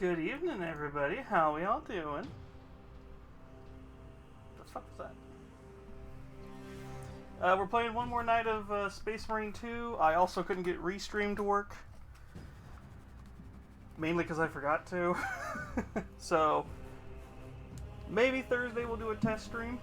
Good evening, everybody. How we all doing? The fuck is that? We're playing one more night of Space Marine 2. I also couldn't get Restream to work. Mainly because I forgot to. So, maybe Thursday we'll do a test stream.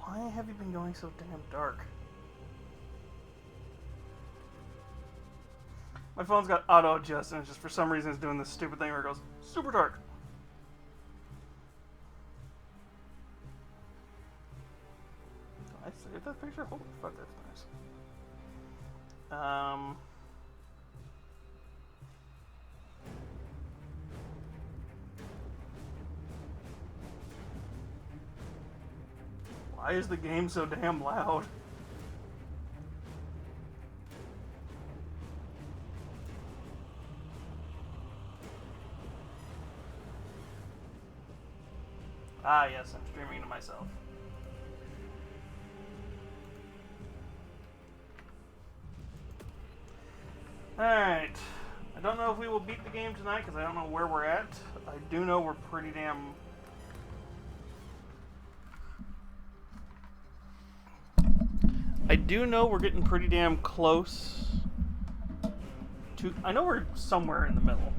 Why have you been going so damn dark? My phone's got auto adjust and it's just for some reason it's doing this stupid thing where it goes super dark. Did I save that picture? Holy fuck, that's nice. Why is the game so damn loud? Ah, yes, I'm streaming to myself. Alright. I don't know if we will beat the game tonight because I don't know where we're at. I do know we're pretty damn... I do know we're getting pretty damn close to... I know we're somewhere in the middle.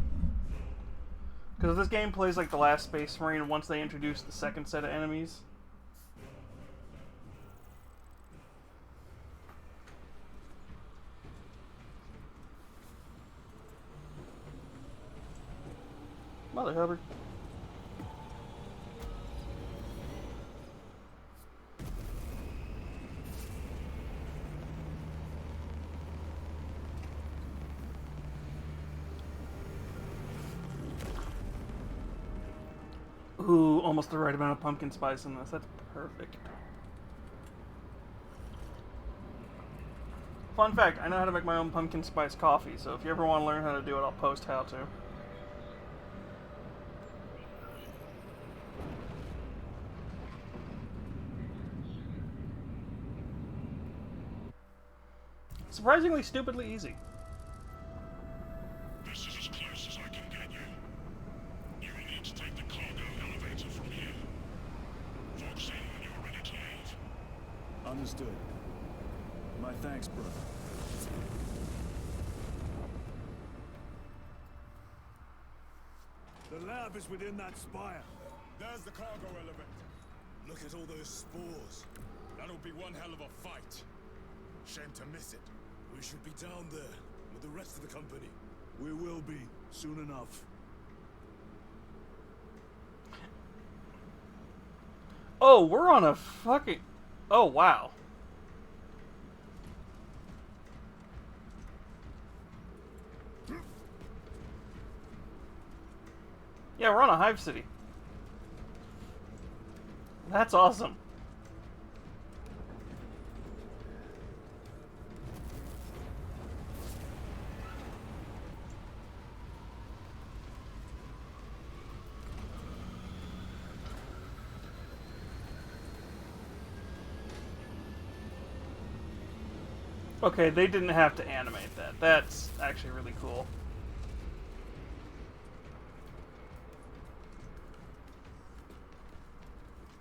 Because this game plays like the last Space Marine once they introduce the second set of enemies. Mother Hubbard. Ooh, almost the right amount of pumpkin spice in this. That's perfect. Fun fact, I know how to make my own pumpkin spice coffee, so if you ever want to learn how to do it, I'll post how to. Surprisingly stupidly easy. This is as close as I can get you. You will need to take the cargo elevator from here. Fox in when you're ready to leave. Understood. My thanks, brother. The lab is within that spire. There's the cargo elevator. Look at all those spores. That'll be one hell of a fight. Shame to miss it. We should be down there with the rest of the company. We will be soon enough. Oh, we're on a fucking... Oh, wow. Yeah, we're on a hive city. That's awesome. Okay, they didn't have to animate that. That's actually really cool.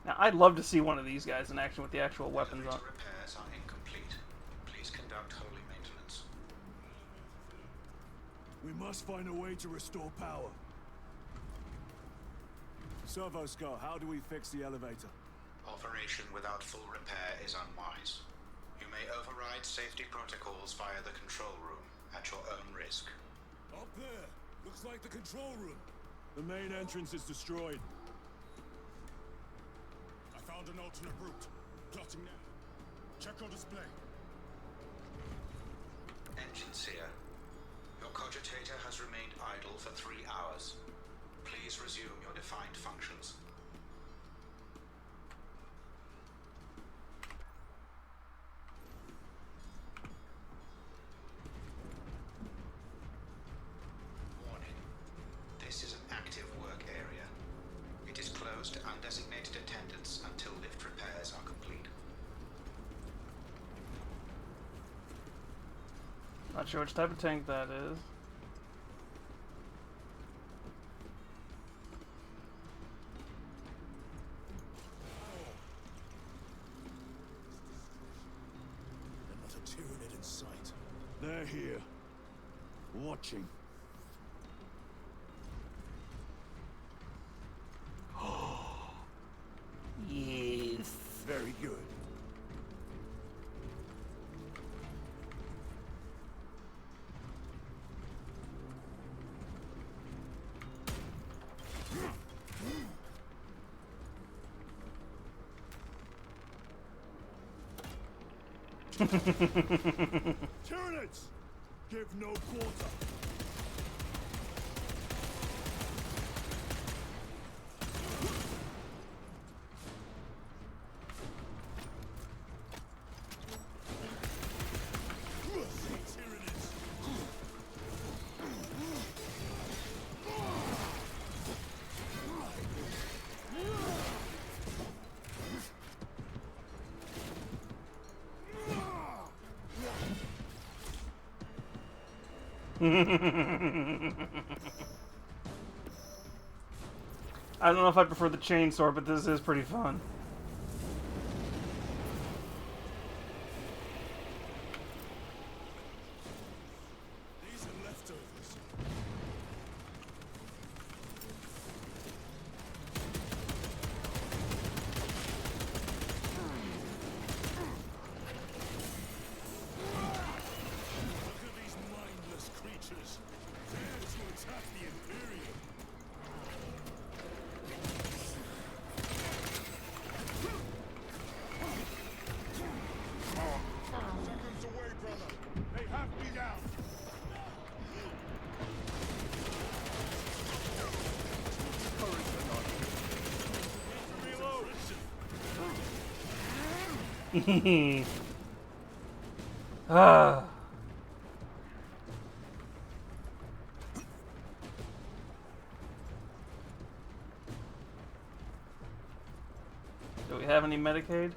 Now, I'd love to see one of these guys in action with the actual weapons on. Repairs are incomplete. Please conduct holy maintenance. We must find a way to restore power. Servoscar, how do we fix the elevator? Operation without full repair is unwise. You may override safety protocols via the control room at your own risk. Up there! Looks like the control room. The main entrance is destroyed. I found an alternate route. Plotting now. Check your display. Engine Seer, your cogitator has remained idle for 3 hours. Please resume your defined functions. Not sure which type of tank that is. Not a Tyranid in sight. They're here. Watching. Yes. Very good. Tyranids! Give no quarter. I don't know if I prefer the chainsaw, but this is pretty fun. These are leftovers. Look at these mindless creatures. Dare to attack the Imperium. Seconds away, brother. They have me down. Reload. Ah. Do we have any Medicaid?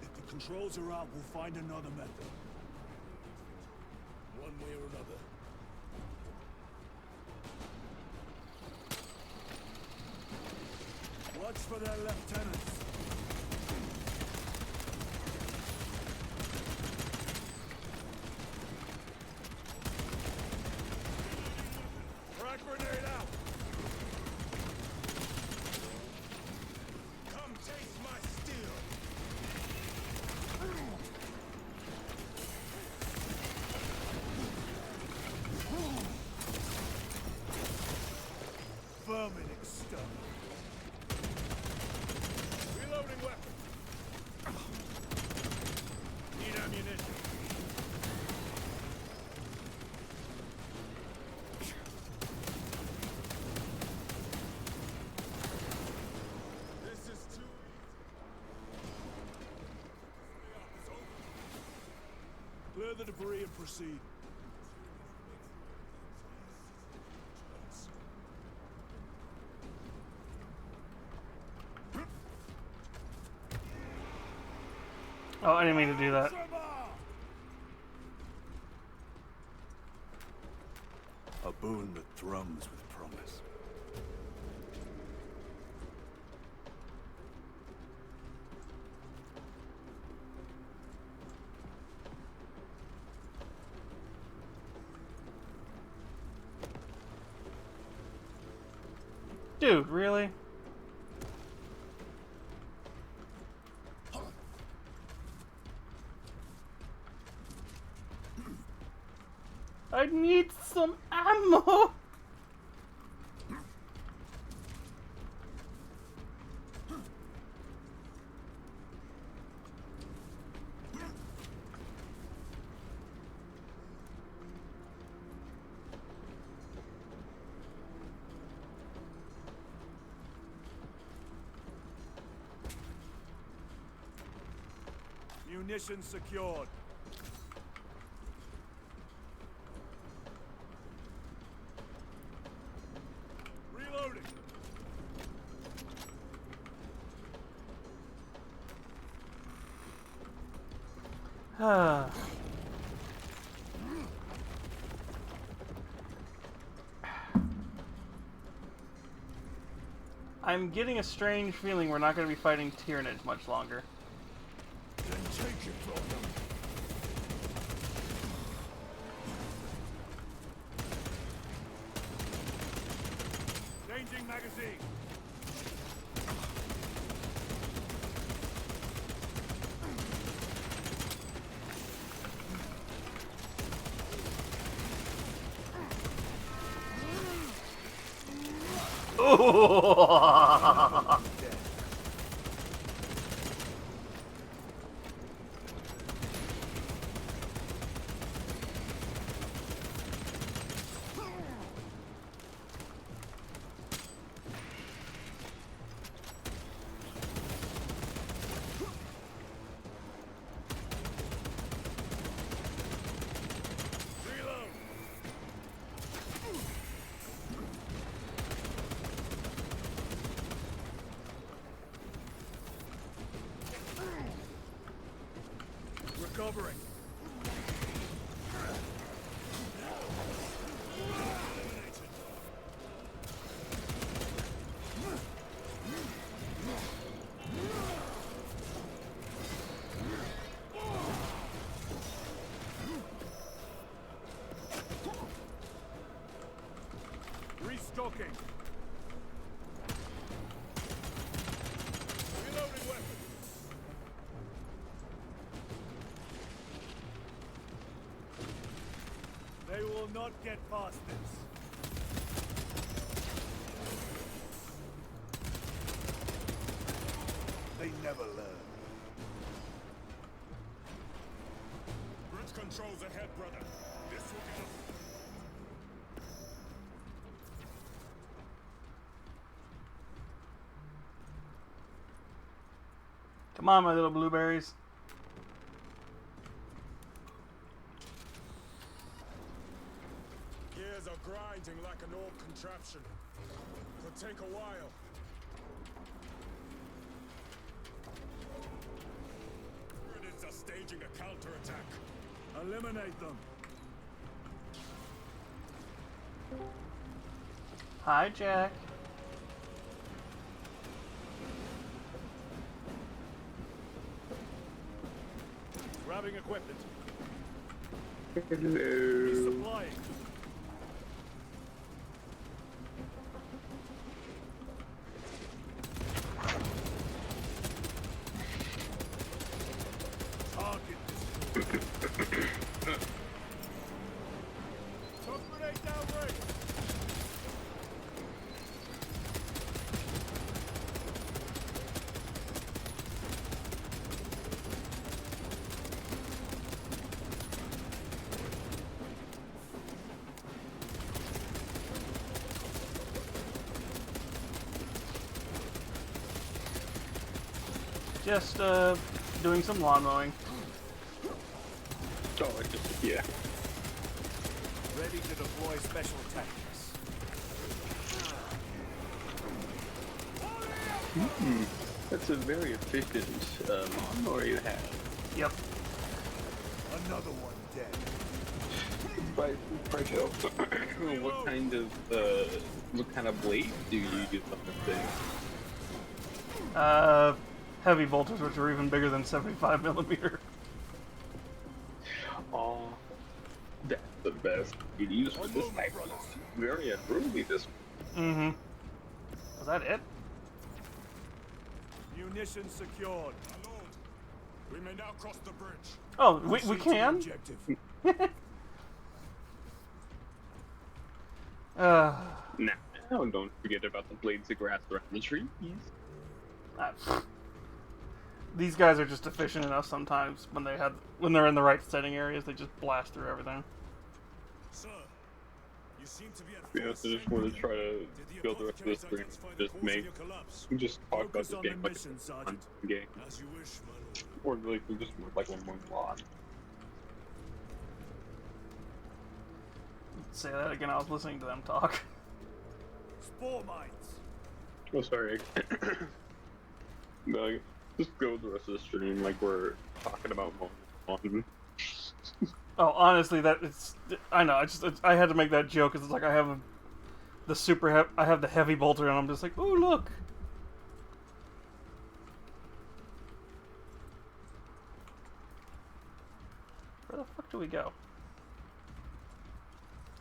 If the controls are out, we'll find another method. One way or another. Watch for their lieutenants. Frag grenade out! Come taste my steel! Vermin exterminate. Reloading weapon. Need ammunition. This is too easy. Clear the debris and proceed. Oh, I didn't mean to do that. A boon that thrums with promise. Dude, really? I need some ammo! Munitions secured. Reloading. I'm getting a strange feeling we're not going to be fighting Tyranids much longer. Then take it from them. Changing magazine. Reload. Recovering. Restocking. Reloading weapon. They will not get past this. They never learn. Bridge controls ahead, brother. This will be the... Come on, my little blueberries. Gears are grinding like an old contraption. Could take a while. Tyranids are staging a counterattack. Eliminate them. Hi, Jack. Grabbing equipment. Hello. Resupplying. Target destroyed. Shock grenade downrange. Just, doing some lawn mowing. Oh, I just, yeah. Ready to deploy special tactics. That's a very efficient lawnmower you have. Yep. Another one dead. By shelf. What kind of blade do you use on this thing? Heavy bolters, which are even bigger than 75 millimeter. Oh, that's the best you use for this type. Very unruly, this one. Mm-hmm. Was that it? Munitions secured. My lord, we may now cross the bridge. Oh, we Proceed to can? objective. Now, don't forget about the blades of grass around the trees. These guys are just efficient enough sometimes when they're in the right setting areas, they just blast through everything. Sir, you seem to be at Yeah, so just want to try to build the rest of this stream. Just talk about this game like it's a fun game. As you wish, my lord. Or like we just like one more mod. Say that again, I was listening to them talk. Spore mines. Oh, sorry. No, just go with the rest of the stream like we're talking about mods. on. Oh, honestly, that it's. I know. I had to make that joke because it's like I have I have the heavy bolter, and I'm just like, ooh, look. Where the fuck do we go?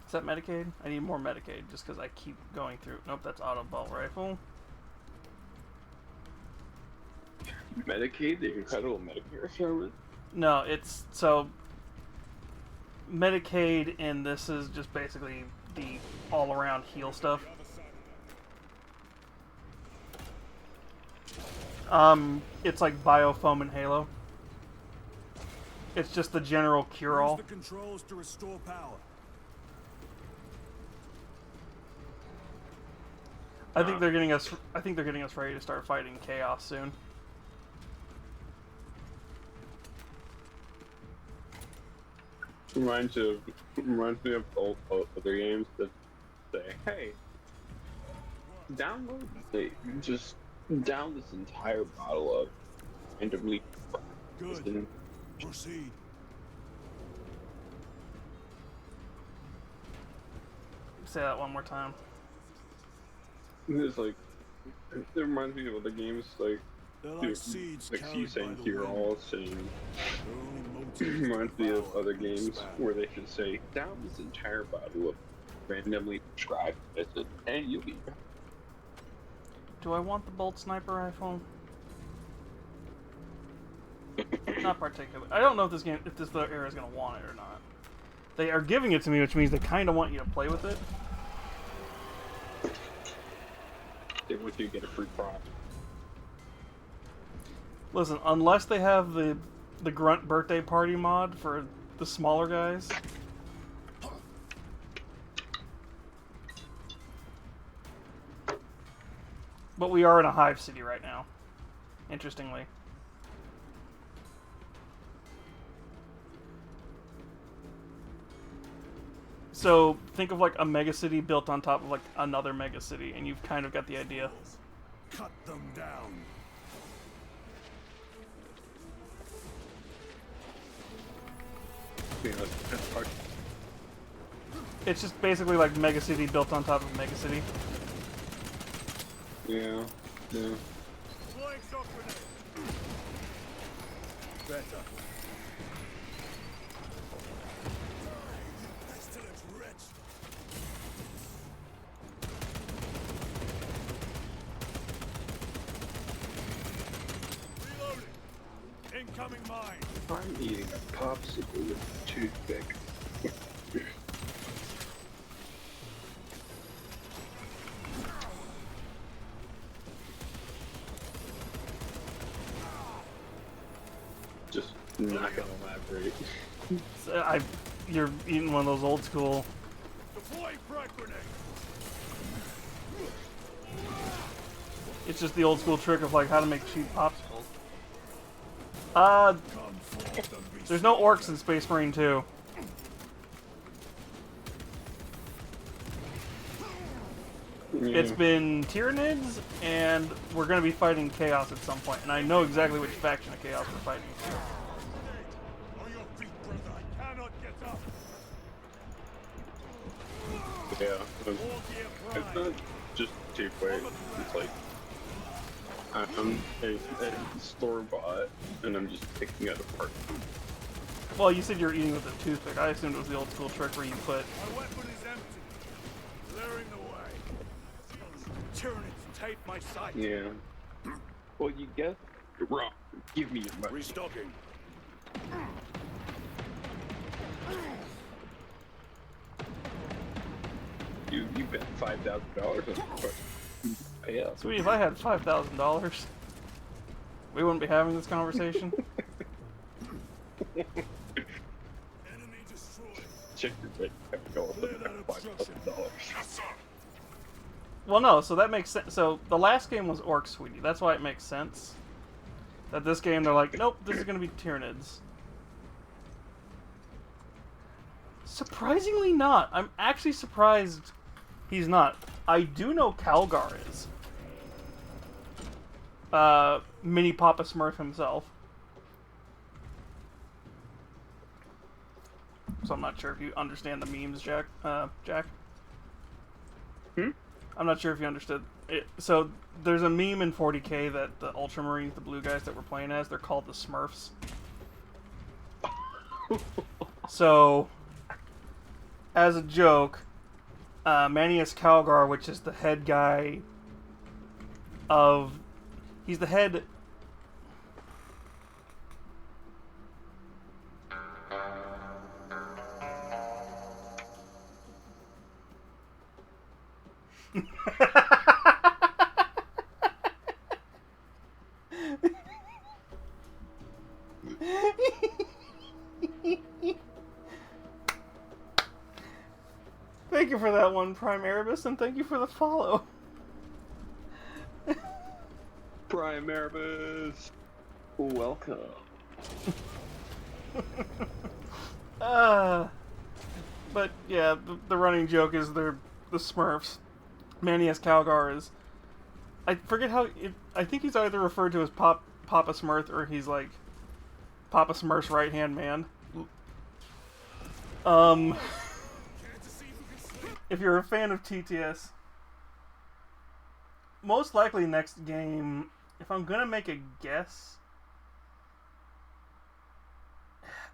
Is that Medicaid? I need more Medicaid just because I keep going through. Nope, that's auto bolt rifle. Medicaid, the incredible Medicare service. No, it's so. Medicaid, and this is just basically the all-around heal stuff. It's like Biofoam and Halo. It's just the general cure-all. Use the controls to restore power. I think they're getting us. I think they're getting us ready to start fighting Chaos soon. Reminds me of old other games that say, "Hey, just down this entire bottle of randomly." Good. Proceed. Say that one more time. It's like it reminds me of other games like. They're like seeds Like carried you saying by the here, wind. all saying Their only motive is reminds me of power other and games expand. where they should say, down this entire bottle of randomly prescribed medicine, and you'll be. Do I want the bolt sniper rifle? Not particularly. I don't know if this area is gonna want it or not. They are giving it to me, which means they kind of want you to play with it. They want you to get a free prop. Listen, unless they have the grunt birthday party mod for the smaller guys. But we are in a hive city right now. Interestingly. So think of like a megacity built on top of like another megacity, and you've kind of got the idea. Cut them down. You know, that's hard. It's just basically like megacity built on top of megacity. Yeah, yeah. Flying shock grenade. Better. Pestilent wretch. Reloading. Incoming mine. I'm eating a popsicle with a toothpick. Just not gonna elaborate. So you're eating one of those old school. Deploying frag grenade. It's just the old school trick of like how to make cheap popsicles. Come forth and be There's no orcs in Space Marine 2. It's been Tyranids, and we're going to be fighting Chaos at some point, and I know exactly which faction of Chaos we're fighting. on your feet, brother. I cannot get up. Yeah, All gear it's prime. not just too quick. It's like I'm a store bought, and I'm just picking it apart. Well, you said you were eating with a toothpick. I assumed it was the old school trick where you put... My weapon is empty. Clearing the way. Tyranids tape my sight. Yeah. Well, you guess you're wrong. Give me your money. Restocking. You bet $5,000 on it. Yeah. Sweetie, if I had $5,000, we wouldn't be having this conversation. Enemy destroyed. Check your bank account. Go up Clear that obstruction. $5,000. Yes, sir. Well, no, so that makes sense. So the last game was Orc, Sweetie. That's why it makes sense. That this game, they're like, nope, this is going to be Tyranids. Surprisingly not. I'm actually surprised he's not. I do know Calgar is. Mini Papa Smurf himself. so I'm not sure if you understand the memes, Jack. Jack. Hmm? I'm not sure if you understood it. So there's a meme in 40k that the Ultramarines, the blue guys that we're playing as, they're called the Smurfs. So, as a joke, Manius Calgar, which is the head guy of... He's the head... Thank you for that one, Prime Erebus, and thank you for the follow. Prime Erebus! Welcome. But yeah, the running joke is they're the Smurfs. Manius Calgar is... I forget how... I think he's either referred to as Papa Smurf or he's like Papa Smurf's right-hand man. If you're a fan of TTS, most likely next game, if I'm gonna make a guess,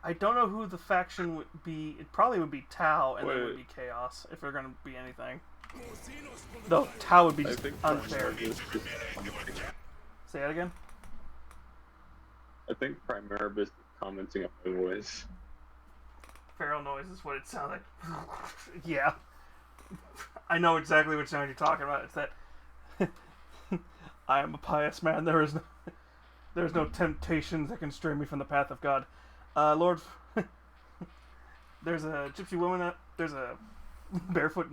I don't know who the faction would be. It probably would be Tau, and then it would be Chaos, if they're gonna be anything. Though Tau would be I just think unfair. Prime Erebus is commenting. Say that again? I think Prime Erebus is commenting on my voice. Feral noise is what it sounds like. Yeah. I know exactly what sound you're talking about. It's that I am a pious man. There's no temptations that can stray me from the path of God. Lord, there's a gypsy woman. There's a barefoot,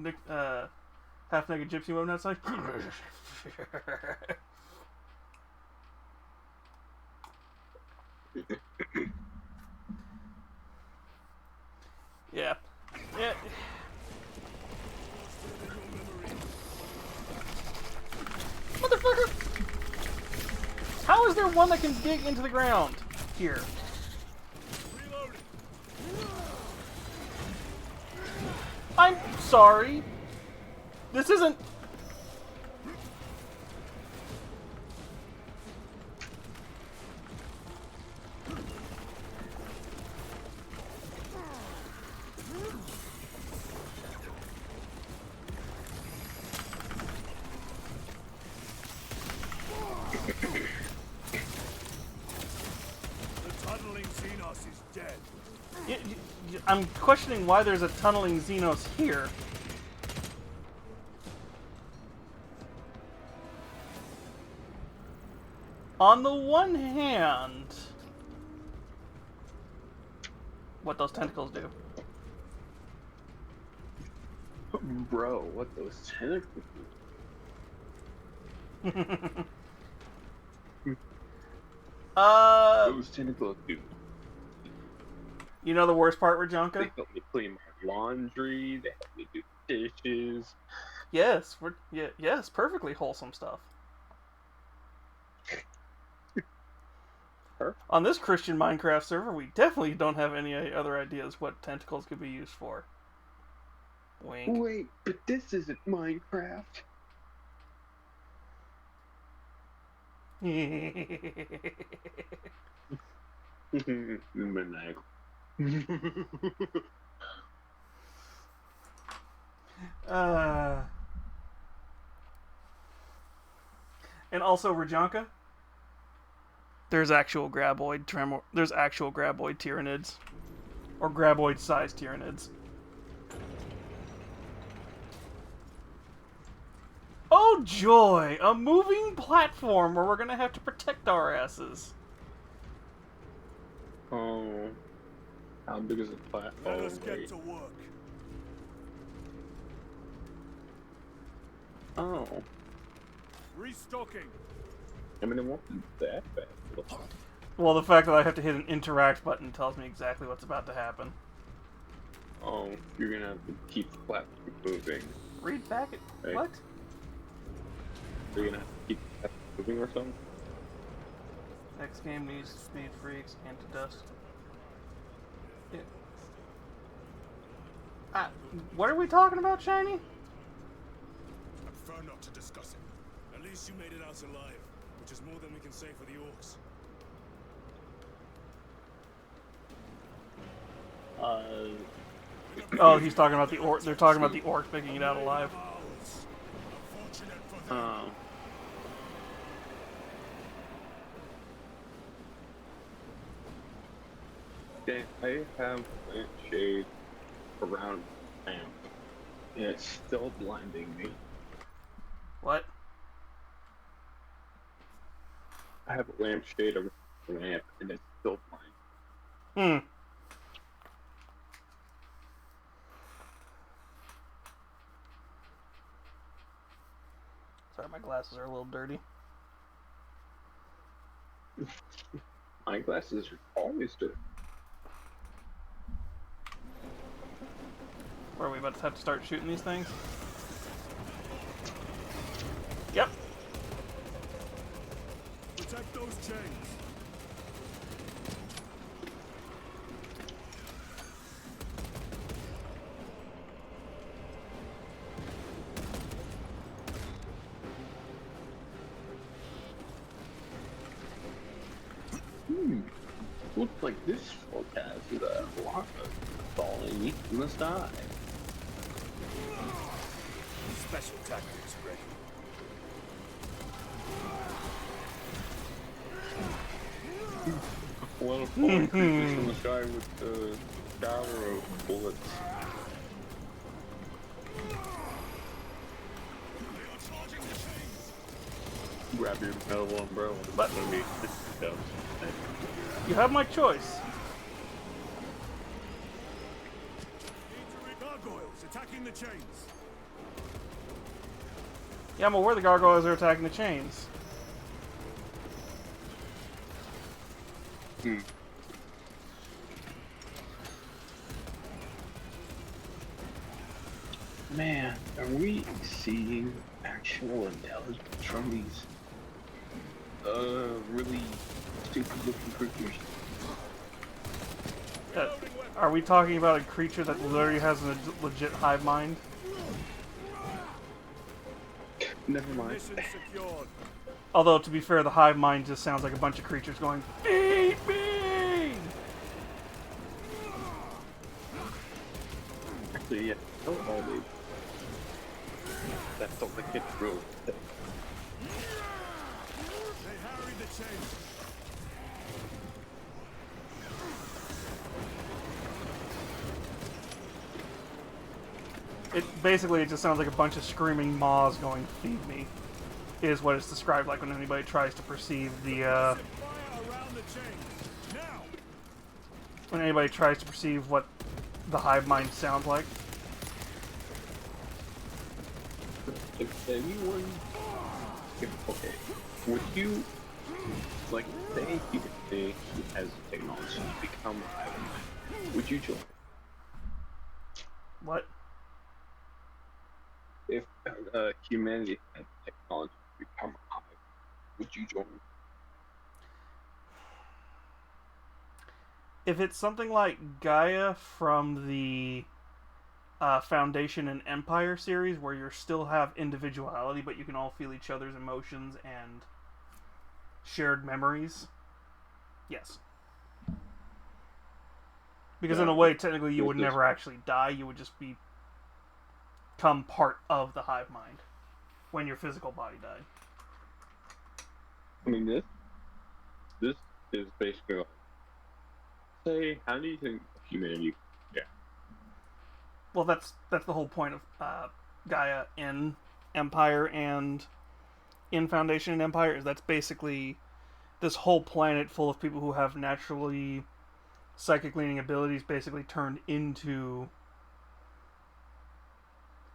half-naked gypsy woman outside. Yeah. Yeah. Motherfucker! How is there one that can dig into the ground here? I'm sorry. This isn't... The tunneling Xenos is dead. I'm questioning why there's a tunneling Xenos here. On the one hand, what those tentacles do. Bro, what those tentacles do? Those tentacles do. You know the worst part, They Rajonka? help me clean my laundry, they help me do dishes. Yes, yes, perfectly wholesome stuff. Her? On this Christian Minecraft server, we definitely don't have any other ideas what tentacles could be used for. Wink. Wait, but this isn't Minecraft. Maniacal. And also Rajonka. There's actual graboid there's actual graboid Tyranids. Or graboid-sized Tyranids. Oh joy! A moving platform where we're gonna have to protect our asses. Oh, how big is the platform? Let us get to work. Oh, Restocking. I mean, it won't be that bad. Well, the fact that I have to hit an interact button tells me exactly what's about to happen. Oh, you're gonna have to keep the platform moving. Read back it. Right. What? You're gonna have to keep the platform moving or something? Next game needs speed freaks and to dust. Yeah. What are we talking about, Shiny? I prefer not to discuss it. At least you made it out alive, which is more than we can say for the orcs. Oh, he's talking about the orc. They're talking about the orc making it out alive. Unfortunate for them. Okay, I have plant shade around lamp, and it's still blinding me. What? I have a lampshade around the lamp, and it's still blind. Hmm. Sorry, my glasses are a little dirty. My glasses are always dirty. Where are we about to have to start shooting these things? Yep. Protect those chains. Looks like this forecast is a lot of falling in the sky. Special tactics ready. A lot of falling creatures in the sky with the shower of bullets. Grab your metal umbrella. But- Let me go. You have my choice. Gargoyles attacking the chains. Yeah, I'm aware the gargoyles are attacking the chains. Man, are we seeing actual intelligence from these really stupid looking creatures? Are we talking about a creature that literally has a legit hive mind? Never mind. Mission secured. Although, to be fair, the hive mind just sounds like a bunch of creatures going, feed me! Actually, yeah, don't all these. That's all they get through. They harry the chains. It just sounds like a bunch of screaming maws going, feed me. Is what it's described like when anybody tries to perceive the, Fire around the chains. Now. when anybody tries to perceive what the hive mind sounds like. If anyone, okay, would you, like, say humanity has technology to become a hive mind, would you join? What? If humanity had technology to become a hive, would you join? If it's something like Gaia from the Foundation and Empire series, where you still have individuality, but you can all feel each other's emotions and shared memories, yes. Because in a way, technically, you would never actually die. You would just become part of the hive mind when your physical body died. I mean, this is basically like, say, how do you think humanity? Yeah. Well, that's the whole point of Gaia in Empire and in Foundation and Empire, is that's basically this whole planet full of people who have naturally psychic leaning abilities basically turned into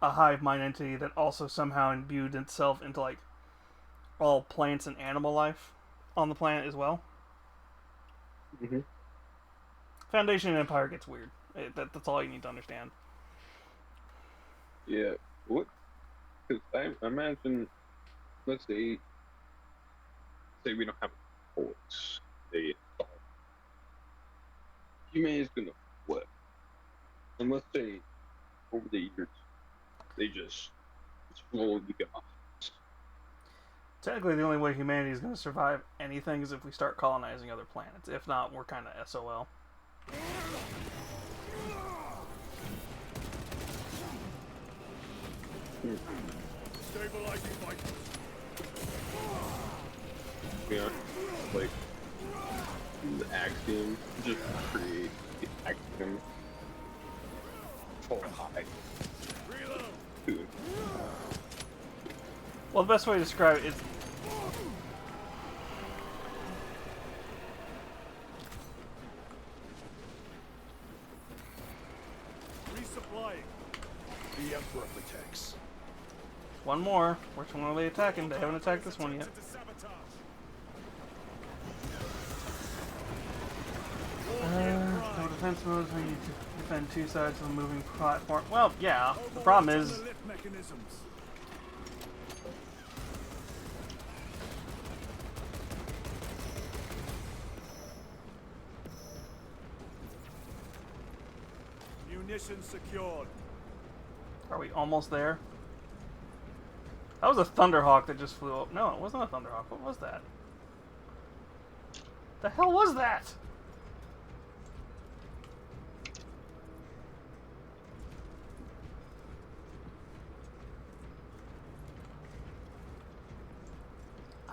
a hive mind entity that also somehow imbued itself into like all plants and animal life on the planet as well. Mm-hmm. Foundation and Empire gets weird. That's all you need to understand. Yeah. What? Because I imagine, let's say we don't have bullets. They humanity is gonna flip, and let's say over the years, they just slowly got. Technically, the only way humanity is going to survive anything is if we start colonizing other planets. If not, we're kind of SOL. Stabilizing vitals. Yeah, like the Axiom, just create the Axiom full high. Reload. Dude. Well, the best way to describe it is Resupplying. The Emperor protects. one more. Which one are they attacking? They haven't attacked this one yet. To sabotage. No defense modes when you defend two sides of a moving platform. Well, yeah. The problem is, Lift mechanisms. Munitions secured. are we almost there? That was a Thunderhawk that just flew up. No, it wasn't a Thunderhawk. What was that? The hell was that?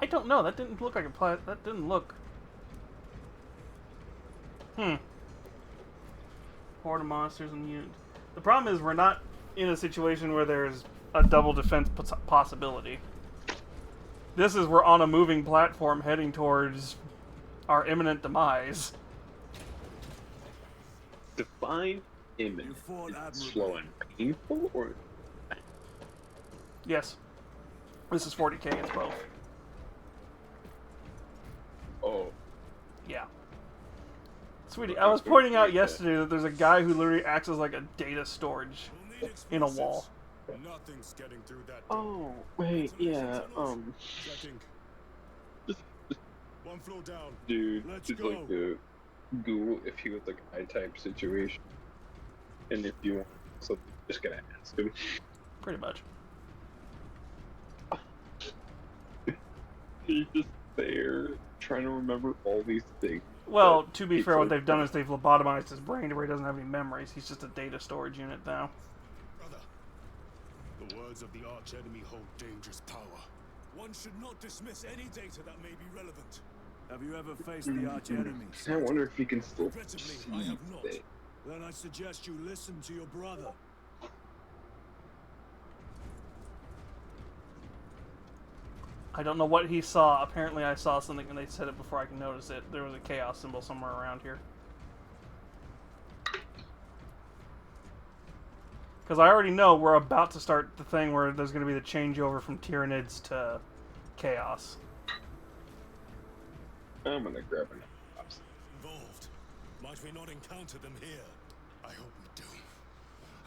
I don't know. That didn't look like a that didn't look. Horde of monsters and units. The problem is we're not in a situation where there's a double defense possibility. This is we're on a moving platform heading towards our imminent demise. Define imminent. You fought Is it admirably. slow and painful, or Yes. This is 40k, it's both. oh, Yeah. Sweetie, I was pointing out yesterday that there's a guy who literally acts as like a data storage We'll need in a explosives. wall. Nothing's getting through that. oh, wait, yeah, Checking. just One floor down. dude, Let's it's go. like a Google if he was like a I-type situation, and if you want something, just gonna ask him. Pretty much. He's just there trying to remember all these things. Well, that to be he's fair, what like- they've done is they've lobotomized his brain to where he doesn't have any memories. He's just a data storage unit now. Brother, the words of the archenemy hold dangerous power. One should not dismiss any data that may be relevant. Have you ever faced the archenemy? I wonder if he can still Regrettably, I see have not. things. Then I suggest you listen to your brother. I don't know what he saw. Apparently I saw something and they said it before I could notice it. There was a chaos symbol somewhere around here. Because I already know we're about to start the thing where there's going to be the changeover from Tyranids to Chaos. I'm gonna grab an ops. Involved. Might we not encounter them here? I hope we do.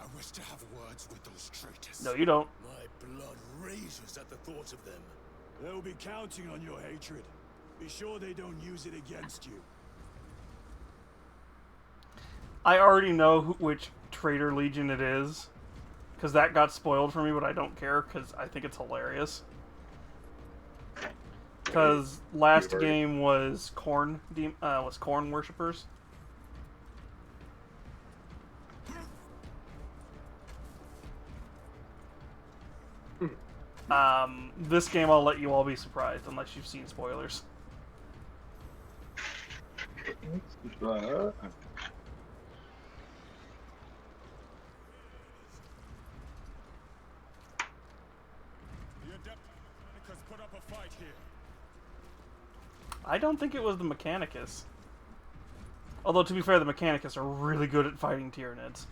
I wish to have words with those traitors. No, you don't. My blood rages at the thought of them. They'll be counting on your hatred. Be sure they don't use it against you. I already know which Traitor Legion it is. Because that got spoiled for me, but I don't care because I think it's hilarious. Because last You've already- game was Corn worshippers. This game I'll let you all be surprised unless you've seen spoilers. The Adept has put up a fight here. I don't think it was the Mechanicus. Although, to be fair, the Mechanicus are really good at fighting Tyranids.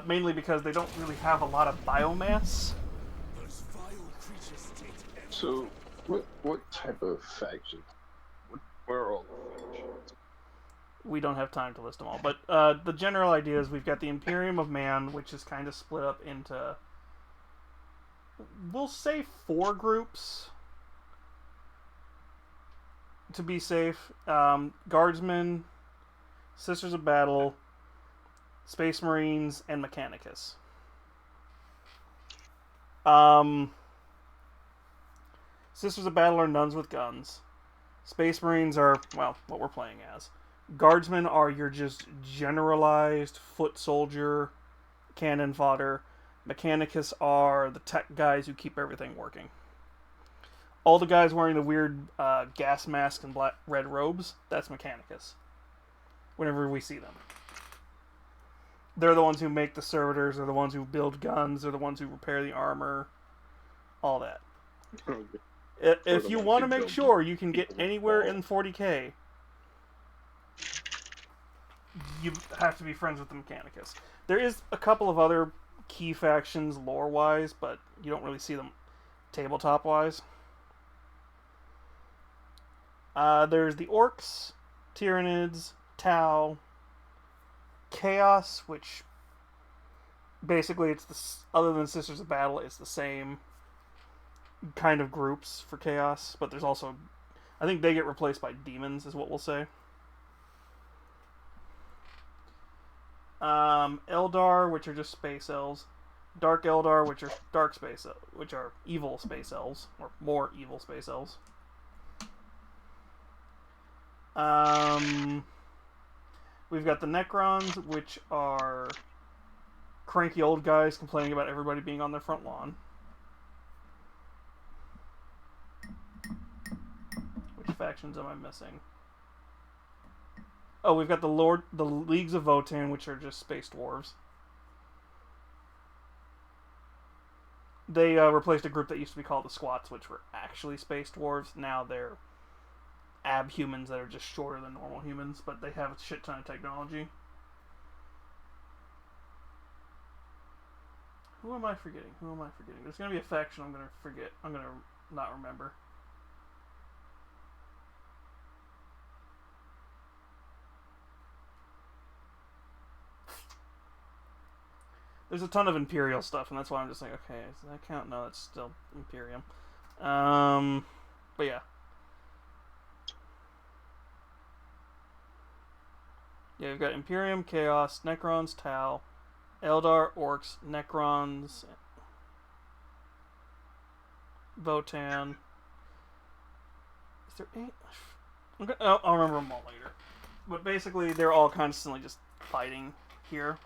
Mainly because they don't really have a lot of biomass. Those vile creatures take every So, what type of faction? Where are all the factions? We don't have time to list them all. But the general idea is we've got the Imperium of Man, which is kind of split up into, we'll say 4 groups. To be safe. Guardsmen, Sisters of Battle, Space Marines, and Mechanicus. Sisters of Battle are nuns with guns. Space Marines are, well, what we're playing as. Guardsmen are your just generalized foot soldier, cannon fodder. Mechanicus are the tech guys who keep everything working. All the guys wearing the weird gas mask and red robes, that's Mechanicus. Whenever we see them. They're the ones who make the servitors, they're the ones who build guns, they're the ones who repair the armor, all that. If you want to make sure you can get anywhere in 40k, you have to be friends with the Mechanicus. There is a couple of other key factions lore-wise, but you don't really see them tabletop-wise. There's the Orcs, Tyranids, Tau, Chaos, which basically it's other than Sisters of Battle, it's the same kind of groups for Chaos, but there's also, I think they get replaced by demons, is what we'll say. Eldar, which are just space elves. Dark Eldar, which are which are evil space elves, or more evil space elves. We've got the Necrons, which are cranky old guys complaining about everybody being on their front lawn. Which factions am I missing? Oh, we've got the Leagues of Votann, which are just space dwarves. They replaced a group that used to be called the Squats, which were actually space dwarves. Now they're abhumans that are just shorter than normal humans, but they have a shit ton of technology. Who am I forgetting? There's going to be a faction I'm going to forget. I'm going to not remember. There's a ton of Imperial stuff, and that's why I'm just like, okay, does that count? No, that's still Imperium. But yeah. Yeah, we've got Imperium, Chaos, Necrons, Tau, Eldar, Orcs, Necrons, Votann. Is there 8? I'll remember them all later. But basically, they're all constantly just fighting here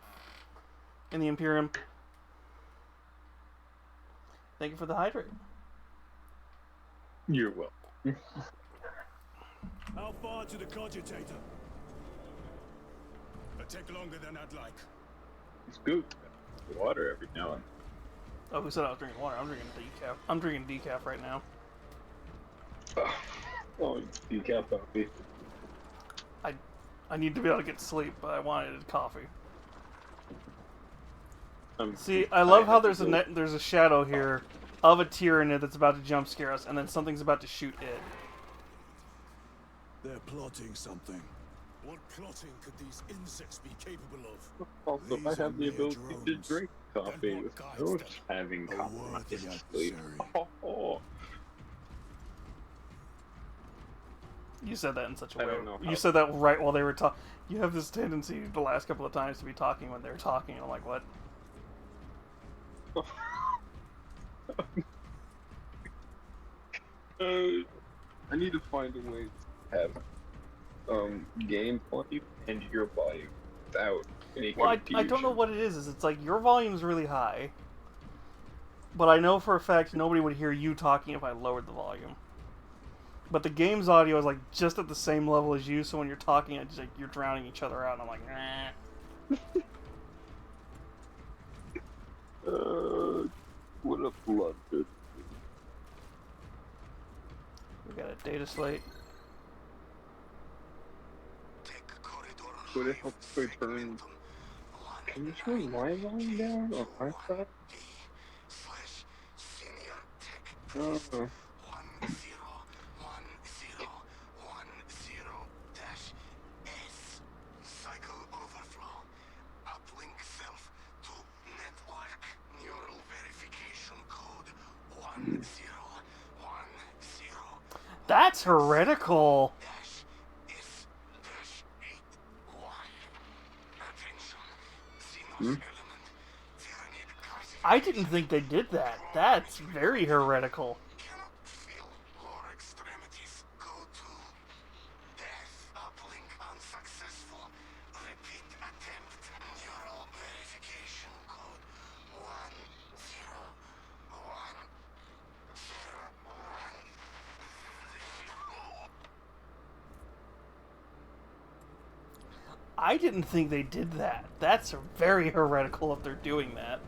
in the Imperium. Thank you for the hydrate. You're welcome. How far to the cogitator? It'll take longer than I'd like. It's good. Water every now and Oh, who said I was drinking water? I'm drinking decaf. I'm drinking decaf right now. then. Oh, decaf coffee. I need to be able to get sleep, but I wanted coffee. See, I love how there's a shadow here of a Tyranid that's about to jump scare us, and then something's about to shoot it. They're plotting something. What plotting could these insects be capable of? Also, These I are have the mere ability to drones. drink coffee Then what without guides them? having A coffee worthy in sleep. adversary. Oh. You said that in such a I way. don't know how- You said that right while they were talking. You have this tendency the last couple of times to be talking when they're talking. I'm like, what? I need to find a way to have gameplay and your volume without any Well, I confusion. don't know what it is. It's like your volume's really high, but I know for a fact nobody would hear you talking if I lowered the volume. But the game's audio is like just at the same level as you, so when you're talking, it's like you're drowning each other out. And I'm like, nah. What a blood. We got a data slate. Would it help if I turn... Can you turn my volume down on my side? Oh. That's heretical. I didn't think they did that. That's very heretical. Cannot feel lower extremities. Go to death. Uplink unsuccessful. Repeat attempt. Neural verification code 10101. I didn't think they did that. That's very heretical if they're doing that.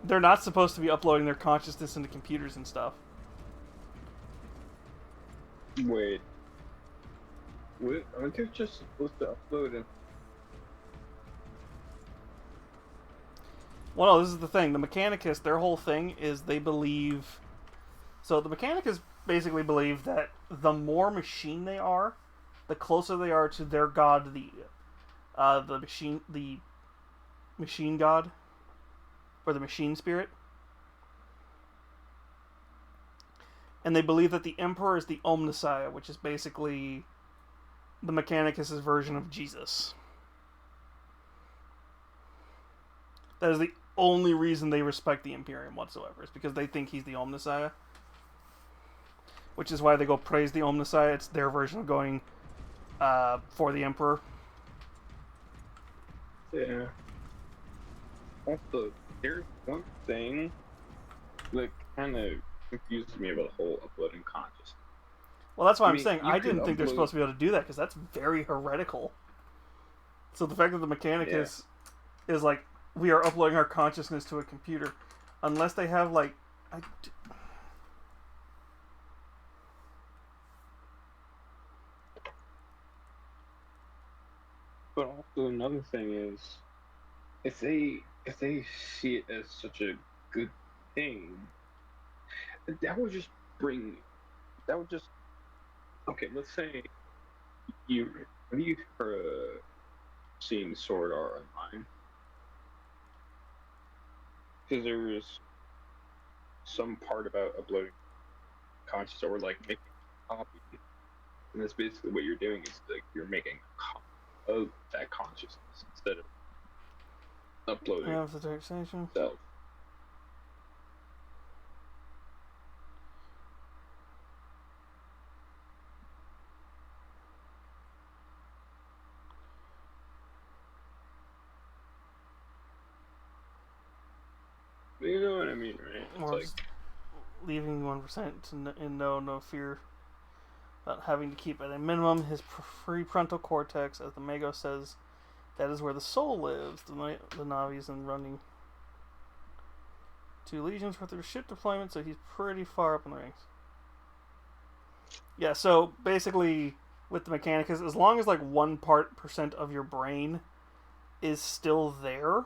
They're not supposed to be uploading their consciousness into computers and stuff. Wait. What? Aren't they just supposed to upload it? Well, no, this is the thing. The Mechanicus, their whole thing is they believe... So the Mechanicus basically believe that the more machine they are, the closer they are to their god, the machine god, or the machine spirit. And they believe that the Emperor is the Omnissiah, which is basically the Mechanicus' version of Jesus. That is the only reason they respect the Imperium whatsoever, is because they think he's the Omnissiah. Which is why they go praise the Omnissiah. It's their version of going for the Emperor. Yeah. Also, there's one thing that kind of confuses me about the whole uploading consciousness. Well, that's why I'm mean, saying you I can didn't think they're upload- supposed to be able to do that, because that's very heretical. So the fact that the Mechanicus is like, we are uploading our consciousness to a computer, unless they have like... But also another thing is, if they see it as such a good thing, that would just okay. Let's say have you seen Sword Art Online? Because there was some part about uploading conscious or like making a copy, and that's basically what you're doing is like you're making a copy of that consciousness instead of uploading Have the dark station. itself. You know what I mean, right? It's Or like, just leaving 1% in no fear about having to keep at a minimum his prefrontal cortex, as the Mago says, that is where the soul lives. The Navi's and running 2 legions worth of ship deployment, so he's pretty far up in the ranks. Yeah, so basically with the Mechanicus, as long as like 1% of your brain is still there,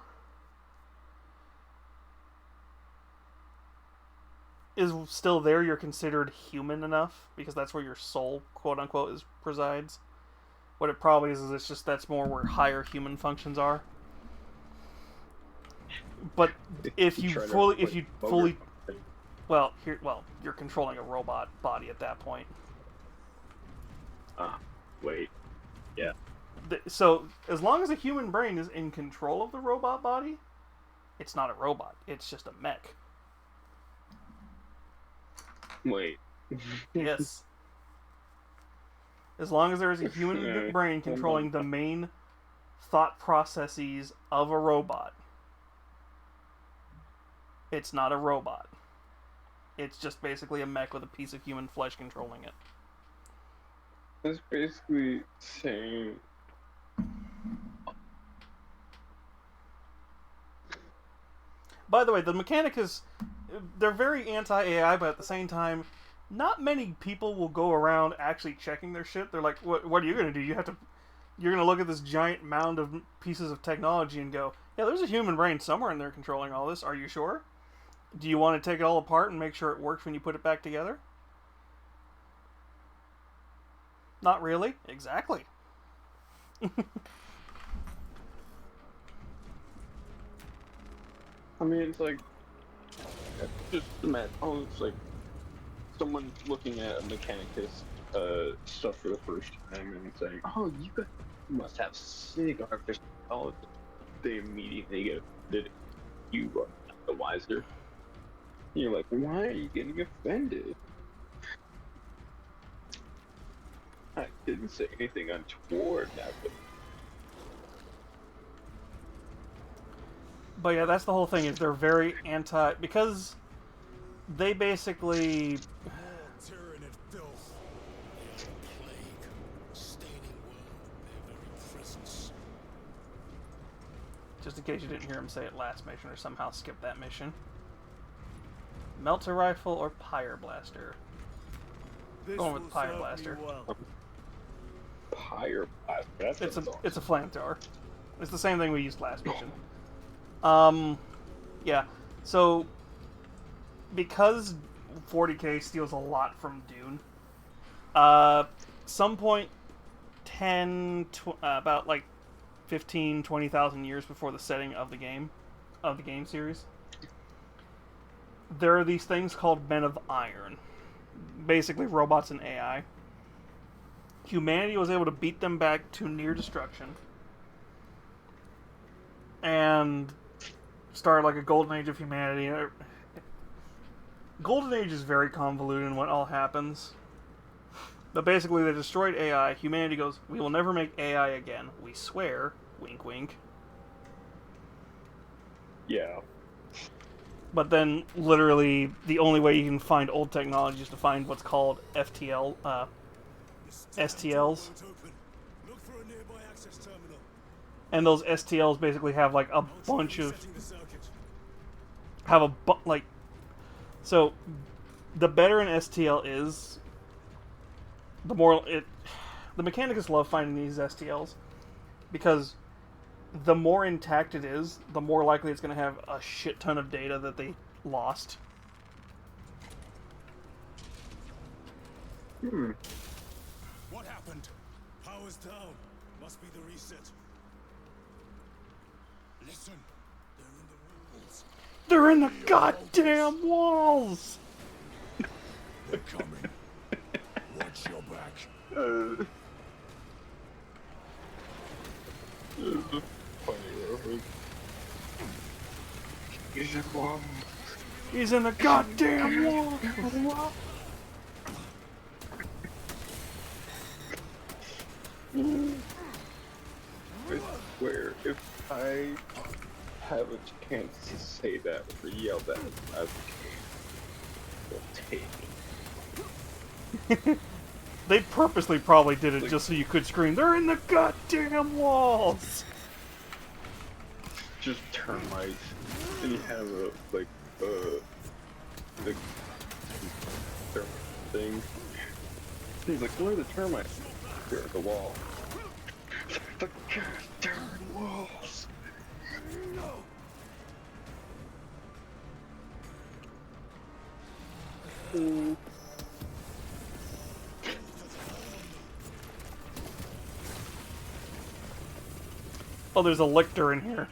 you're considered human enough, because that's where your soul, quote unquote, presides. What it probably is it's just that's more where higher human functions are. But if you fully you're controlling a robot body at that point. wait, yeah. So as long as a human brain is in control of the robot body, it's not a robot. It's just a mech. Wait. Yes. As long as there is a human brain controlling the main thought processes of a robot, it's not a robot. It's just basically a mech with a piece of human flesh controlling it. That's basically saying. By the way, the Mechanicus, they're very anti-AI, but at the same time, not many people will go around actually checking their shit. They're like, what are you going to do? You're going to look at this giant mound of pieces of technology and go, yeah, there's a human brain somewhere in there controlling all this. Are you sure? Do you want to take it all apart and make sure it works when you put it back together? Not really. Exactly. I mean, it's like just imagine. Oh, it's like someone looking at a Mechanicus stuff for the first time and saying, "Oh, you guys must have sick artificial intelligence." They immediately go, you are not the wiser. You're like, why are you getting offended? I didn't say anything untoward, but But yeah, that's the whole thing. Is they're very anti because they basically Tyranid filth. They are a plague, staining world with their very presence. just in case you didn't hear him say it last mission or somehow skip that mission. Melter rifle or pyre blaster? This Going with will Pyre serve me Blaster. well. Pyre Blaster. That's It's a awesome. it's a flamethrower. It's the same thing we used last mission. Yeah. So because 40K steals a lot from Dune, some point 10 about like 15 20,000 years before the setting of the game series, there are these things called Men of Iron, basically robots and AI. Humanity was able to beat them back to near destruction and start like a golden age of humanity. Golden Age is very convoluted in what all happens. But basically they destroyed AI. Humanity goes, we will never make AI again. We swear. Wink wink. Yeah. But then, literally, the only way you can find old technology is to find what's called FTL, STLs. Look for a nearby access terminal. And those STLs basically have, like, a bunch of... Resetting the circuit. Have a like... So, the better an STL is, the more it... The Mechanicus love finding these STLs, because the more intact it is, the more likely it's going to have a shit ton of data that they lost. What happened? Power's down. Must be the reset. Listen, they're in the walls. They're in the goddamn walls! They're coming. Watch your back. He's in the goddamn wall! I swear, if I have a chance to say that or yell that, I will take it. They purposely probably did it just so you could scream, they're in the goddamn walls! Just termites, and you have a the termite thing. He's like, where are the termites? They're at the wall. The goddamn walls. Oh, there's a lictor in here.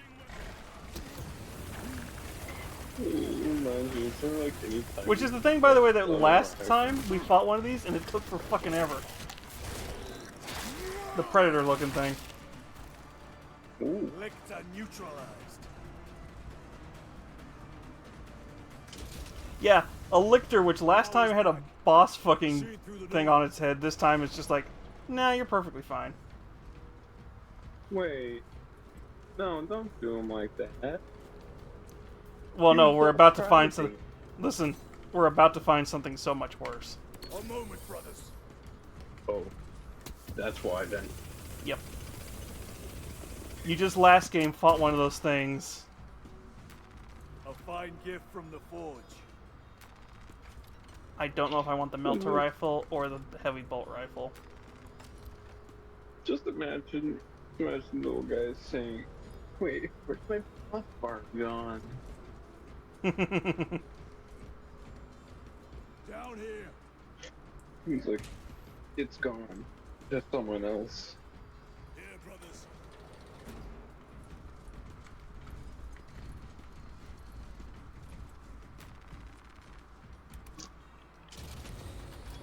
Which is the thing, by the way, that last time we fought one of these, and it took for fucking ever. The predator-looking thing. Lictor neutralized. Yeah, a lictor, which last time had a boss fucking thing on its head. This time it's just like, nah, you're perfectly fine. Wait. No, don't do him like that. Well, no, You're we're so about to proud find of some... me. Listen, we're about to find something so much worse. A moment, brothers. Oh. That's why then. Yep. You just last game fought one of those things. A fine gift from the forge. I don't know if I want the melter rifle or the heavy bolt rifle. Just imagine little guys saying, wait, where's my buff bar gone? Down here. He's like, it's gone. There's someone else. Here, brothers.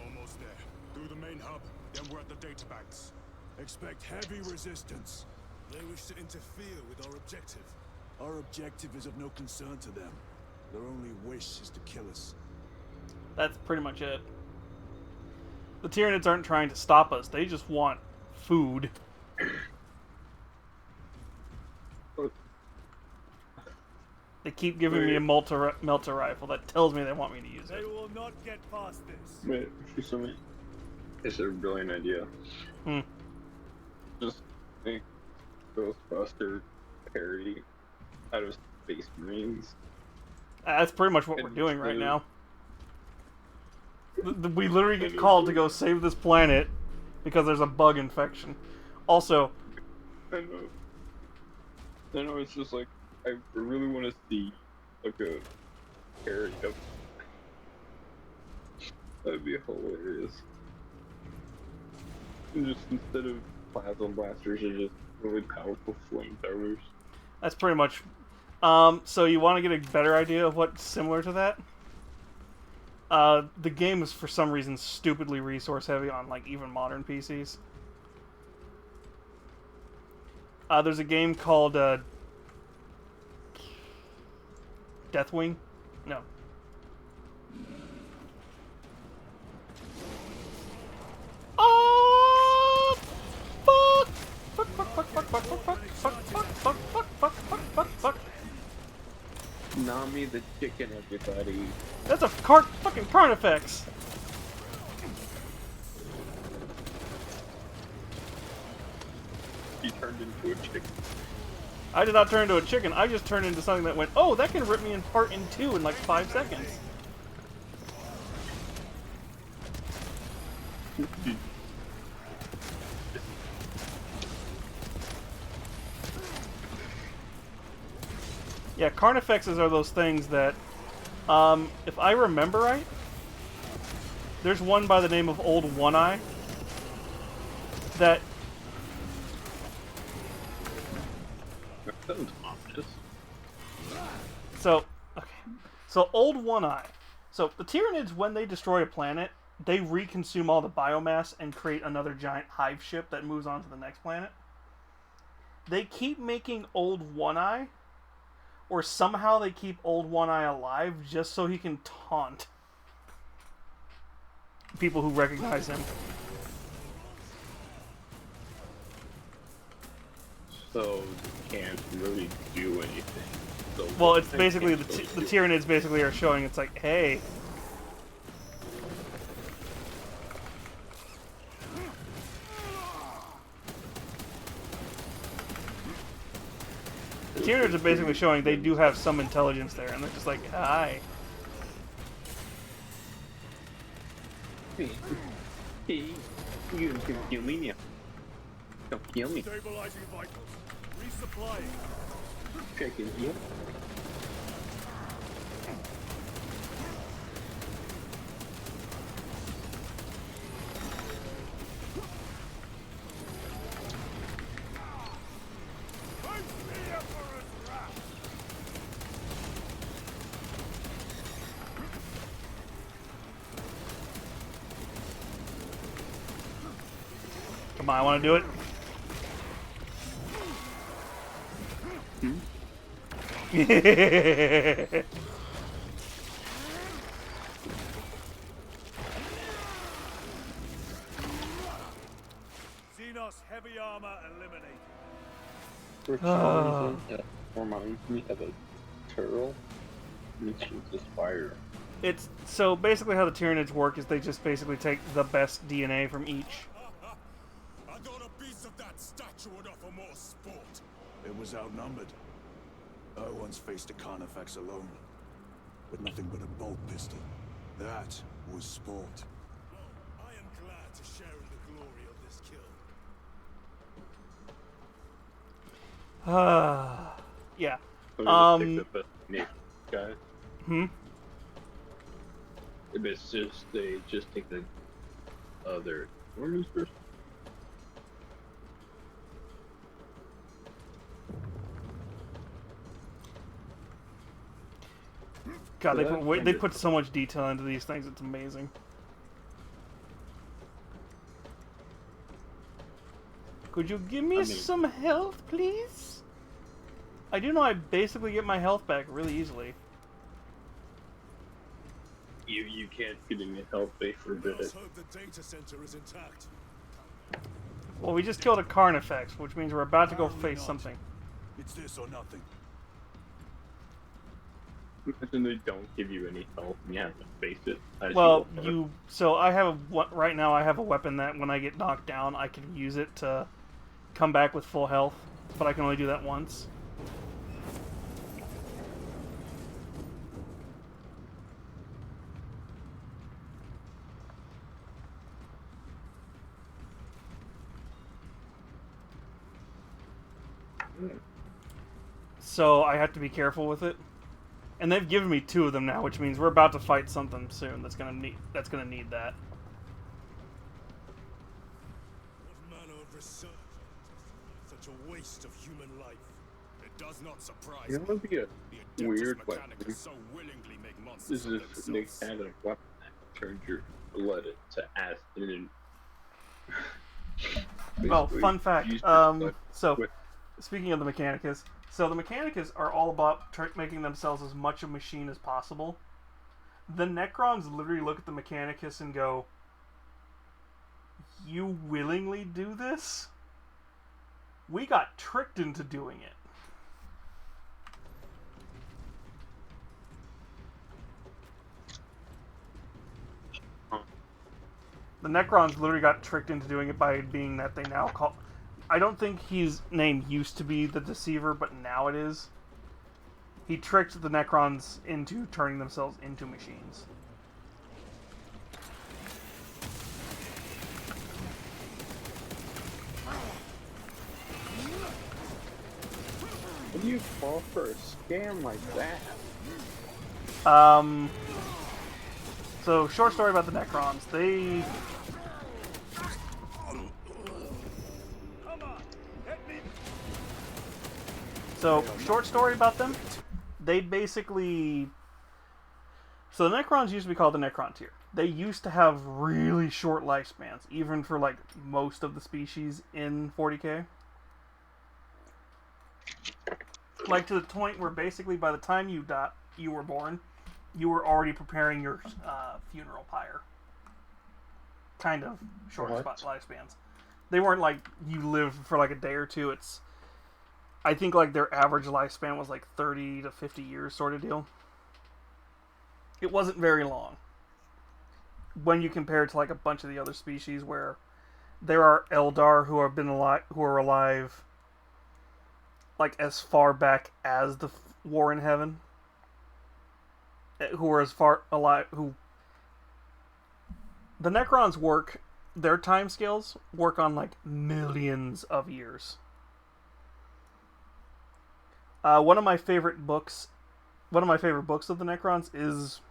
Almost there. Through the main hub, then we're at the data banks. Expect heavy resistance. They wish to interfere with our objective. Our objective is of no concern to them. Their only wish is to kill us. That's pretty much it. The Tyranids aren't trying to stop us. They just want food. They keep giving me a melter rifle that tells me they want me to use They it. will not get past this. Wait, for some it's a brilliant idea. Hmm. Just think Ghostbuster parody out of Space Marines. That's pretty much what we're doing right now. We literally get called to go save this planet because there's a bug infection. Also, I know it's just like, I really want to see like a parody of that'd be hilarious. And just instead of plasma blasters, are just really powerful flamethrowers. that's pretty much... so you want to get a better idea of what's similar to that? The game is for some reason stupidly resource heavy on like even modern PCs. There's a game called Deathwing? No. Oh! Fuck! Fuck, fuck, fuck, fuck, fuck, fuck, fuck, fuck, fuck, fuck, fuck, fuck, fuck, fuck, fuck. Nami the chicken, everybody. That's a fucking Carnifex! He turned into a chicken. I did not turn into a chicken, I just turned into something that went, oh, that can rip me apart in two in like 5 seconds. Yeah, Carnifexes are those things that, if I remember right, there's one by the name of Old One-Eye that... That sounds ominous. So, okay. So, Old One-Eye. So, the Tyranids, when they destroy a planet, they reconsume all the biomass and create another giant hive ship that moves on to the next planet. They keep making Old One-Eye, or somehow they keep Old One-Eye alive just so he can taunt people who recognize him. So they can't really do anything. So Well, it's basically, the Tyranids basically are showing, it's like, hey... The Tyranids are basically showing they do have some intelligence there, and they're just like, hi. Hey, you can kill me now. Don't kill me. Stabilizing vitals. Resupplying. Chicken here. Come on, I want to do it. Xenos heavy armor eliminated. For some reason, it reminds me of a turtle mixed with this fire. It's so basically how the Tyranids work is they just basically take the best DNA from each. I thought a piece of that statue would offer more sport. It was outnumbered. I once faced a Carnifex alone, with nothing but a bolt pistol. That was sport. I am glad to share in the glory of this kill. Yeah. So they just take the best naked guy. It's just they just take the other foreigners first. God, they put so much detail into these things. It's amazing. Could you give me some health, please? I do know I basically get my health back really easily. You can't get any health base for a bit. Let's hope the data center is intact. Well, we just killed a Carnifex, which means we're about to go Apparently face not. something. It's this or nothing. Imagine they don't give you any health and you have to face it. As Well, go you. So I have right now. I have a weapon that when I get knocked down, I can use it to come back with full health, but I can only do that once. So I have to be careful with it. And they've given me 2 of them now, which means we're about to fight something soon that's gonna need that. What manner of research is such a waste of human life? It does not surprise You know, it would be a the weird Adeptus weapon. Mechanicus so willingly make monsters This of is they themselves. had a weapon that turned your blood to acid and Oh, basically fun fact. used your blood So, with- speaking of the Mechanicus, so the Mechanicus are all about making themselves as much a machine as possible. The Necrons literally look at the Mechanicus and go, "You willingly do this? We got tricked into doing it." The Necrons literally got tricked into doing it by being that they now call... I don't think his name used to be the Deceiver, but now it is. He tricked the Necrons into turning themselves into machines. How do you fall for a scam like that? So, short story about the Necrons. They... So, short story about them. They basically... So the Necrons used to be called the Necrontyr. They used to have really short lifespans, even for, like, most of the species in 40k. Like, to the point where basically by the time you were born, you were already preparing your funeral pyre. Kind of short What? lifespans. They weren't like you lived for like a day or two. It's, I think like their average lifespan was like 30 to 50 years sort of deal. It wasn't very long. When you compare it to like a bunch of the other species where there are Eldar who have been alive, who are alive like as far back as the War in Heaven, who are as far alive, who the Necrons work, their timescales work on like millions of years. One of my favorite books of the Necrons is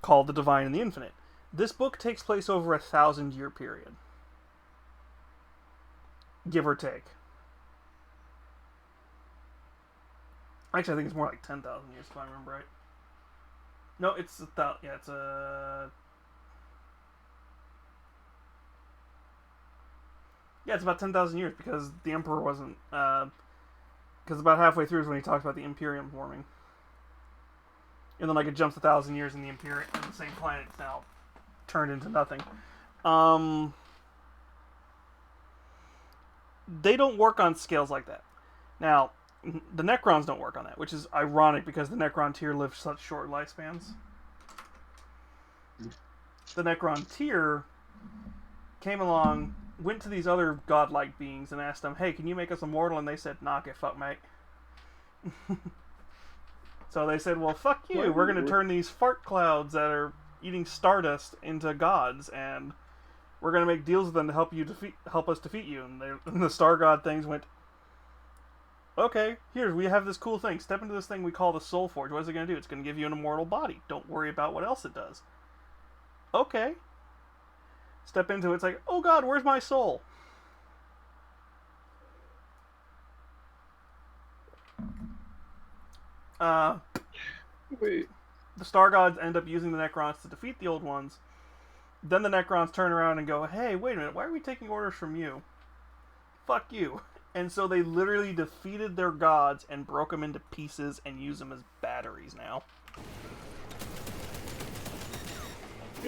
called The Divine and the Infinite. This book takes place over a 1,000-year period, give or take. Actually, I think it's more like 10,000 years if I remember right. No, it's it's about 10,000 years because the Emperor wasn't. Because about halfway through is when he talks about the Imperium forming, and then like it jumps 1,000 years in the Imperium, and the same planet's now turned into nothing. They don't work on scales like that. Now, the Necrons don't work on that, which is ironic because the Necrontyr live such short lifespans. The Necrontyr came along, went to these other godlike beings and asked them, "Hey, can you make us immortal?" And they said, "Nah, get fucked, mate." So they said, "Well, fuck you. We're going to turn these fart clouds that are eating stardust into gods, and we're going to make deals with them to help us defeat you." And the Star God things went, "Okay, here, we have this cool thing. Step into this thing we call the Soul Forge. What is it going to do? It's going to give you an immortal body. Don't worry about what else it does." Okay. Step into it, it's like, "Oh god, where's my soul?" Wait. The Star Gods end up using the Necrons to defeat the Old Ones. Then the Necrons turn around and go, "Hey, wait a minute, why are we taking orders from you? Fuck you." And so they literally defeated their gods and broke them into pieces and use them as batteries now.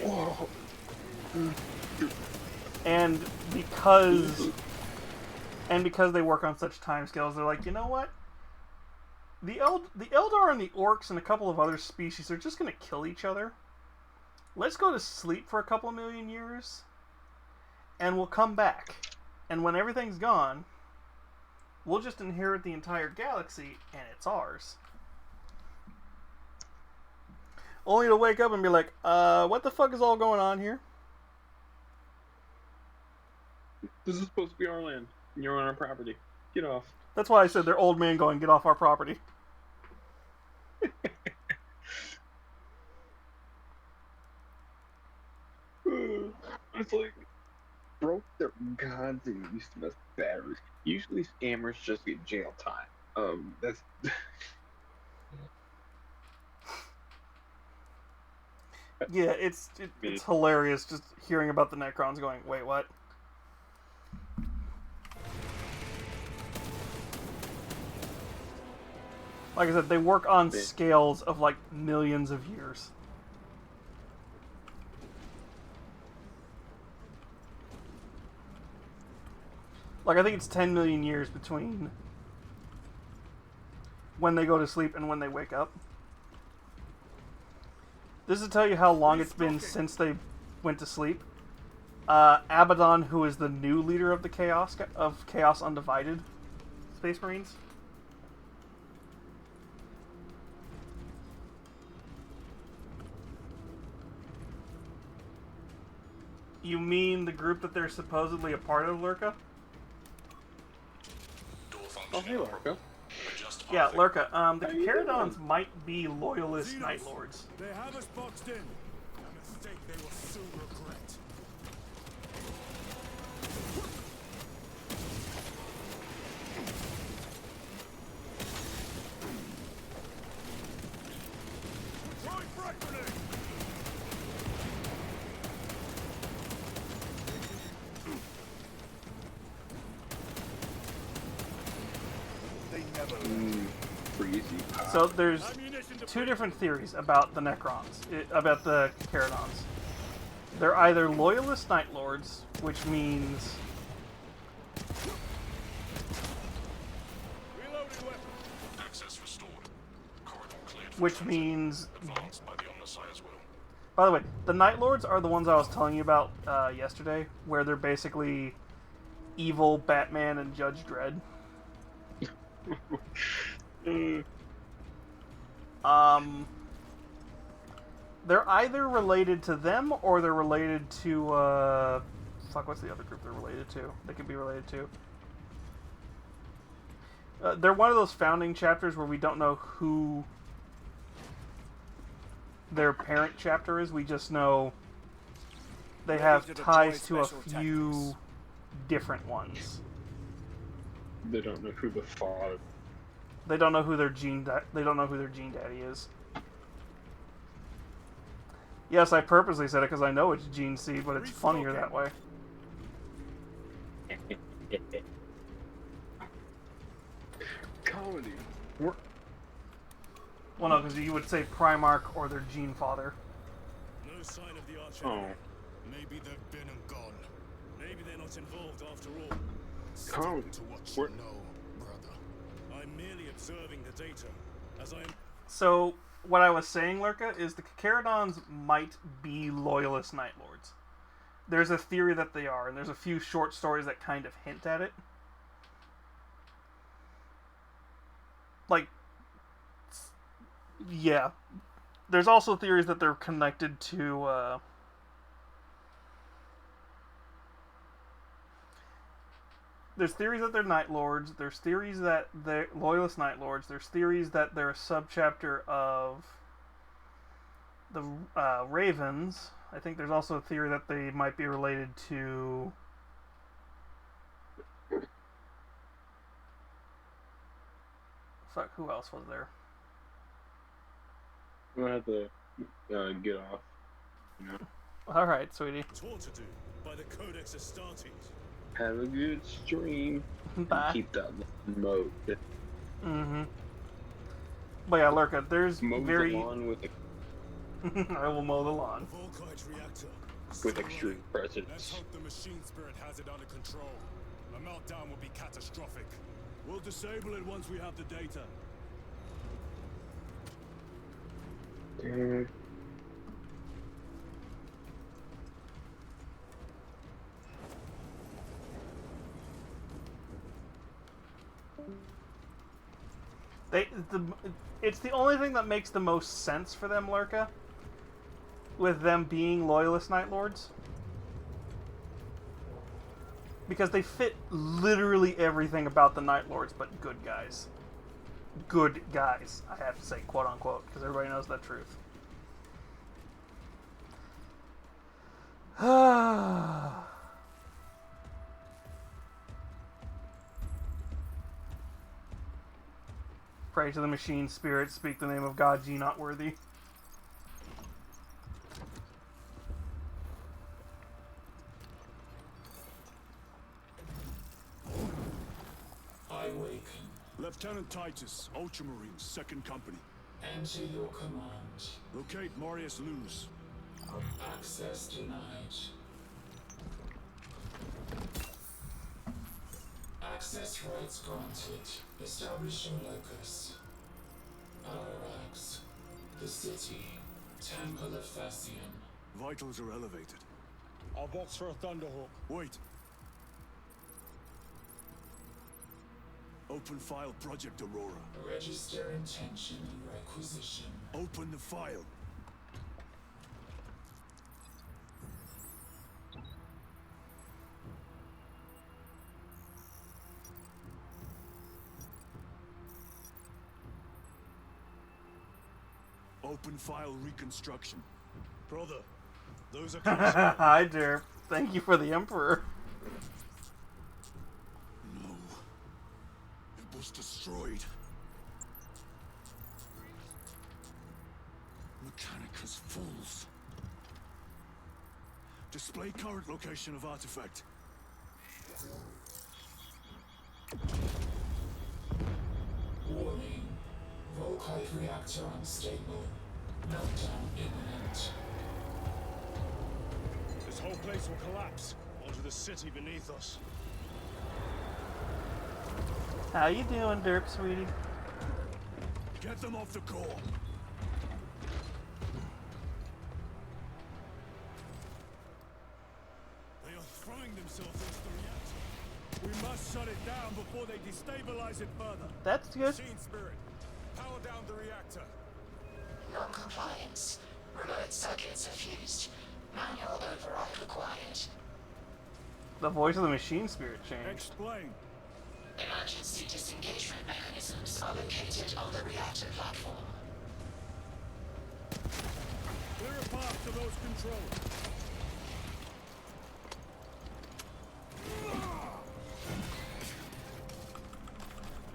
Whoa. And because they work on such timescales, they're like, you know what? The Eldar and the Orcs and a couple of other species are just going to kill each other. Let's go to sleep for a couple of million years, and we'll come back. And when everything's gone, we'll just inherit the entire galaxy, and it's ours. Only to wake up and be like, what the fuck is all going on here? This is supposed to be our land. You're on our property. Get off. That's why I said they're old man going, get off our property. It's like, broke their gods and used them as batteries. Usually scammers just get jail time. That's... Yeah, it's hilarious just hearing about the Necrons going, wait, what? Like I said, they work on scales of like millions of years. Like, I think it's 10 million years between when they go to sleep and when they wake up. This is to tell you how long it's been since they went to sleep. Abaddon, who is the new leader of the Chaos Undivided Space Marines. You mean the group that they're supposedly a part of, Lurka? Oh, hey, Lurka. Yeah, Lurka. The Caradons might be loyalist Night Lords. They have us boxed in. A mistake they will soon regret. Throwing frag grenade! They never Freezy. So there's two different theories about the Necrons, about the Caradons. They're either loyalist Night Lords, which means Reloading weapon. Access restored. Corridor cleared for which transit. means. Advanced by the Omnissiah as well. By the way, the Night Lords are the ones I was telling you about yesterday, where they're basically evil Batman and Judge Dredd. They're either related to them or they're related to fuck, what's the other group they're related to? They could be related to. They're one of those founding chapters where we don't know who their parent chapter is. We just know they have ties to a few different ones. They don't know who the father. They don't know who their gene daddy is. Yes, I purposely said it because I know it's Gene C, but it's funnier that way. Comedy. Well, no, because you would say Primarch or their Gene father. No sign of the archer. Oh. Maybe they've been and gone. Maybe they're not involved after all. Comedy. To what We're- you know, brother. I'm merely observing the data, as I am. So, what I was saying, Lurka, is the Caradons might be loyalist Night Lords. There's a theory that they are, and there's a few short stories that kind of hint at it. Like, yeah. There's also theories that they're connected to, there's theories that they're Night Lords, there's theories that they're loyalist Night Lords, there's theories that they're a subchapter of the Ravens. I think there's also a theory that they might be related to fuck, who else was there? I'm gonna have to get off. You know? Alright, sweetie. Taught to do by the Codex Astartes. Have a good stream. Bye. Keep that mode. Mm-hmm. But yeah, Lurka, there's Mow very... the lawn with I will mow the lawn. Volkite reactor. with extreme Let's presence. hope the machine spirit has it under control. A meltdown will be catastrophic. We'll disable it once we have the data. It's the only thing that makes the most sense for them, Lurka. With them being Loyalist Night Lords. Because they fit literally everything about the Night Lords, but good guys. Good guys, I have to say, quote unquote, because everybody knows the truth. Pray to the machine spirit, speak the name of God, ye not worthy. I waken. Lieutenant Titus, Ultramarines, 2nd Company. Enter your command. Locate Marius Luz. Access denied. Access rights granted. Establishing locus. Arax. The city. Temple of Thasian. Vitals are elevated. I'll box for a Thunderhawk. Wait. Open file Project Aurora. Register intention and requisition. Open the file. Open file reconstruction. Brother, those are close. Hi, Derp. Thank you for the Emperor. No. It was destroyed. Mechanicus fools. Display current location of artifact. Warning. Volkite reactor unstable. Meltdown imminent. This whole place will collapse onto the city beneath us. How you doing, Derp, sweetie? Get them off the core. They are throwing themselves into the reactor. We must shut it down before they destabilize it further. That's good. Machine spirit, power down the reactor. Non-compliance. Remote circuits are fused. Manual override required. The voice of the machine spirit changed. Explain. Emergency disengagement mechanisms are located on the reactor platform. Clear a path to those controls.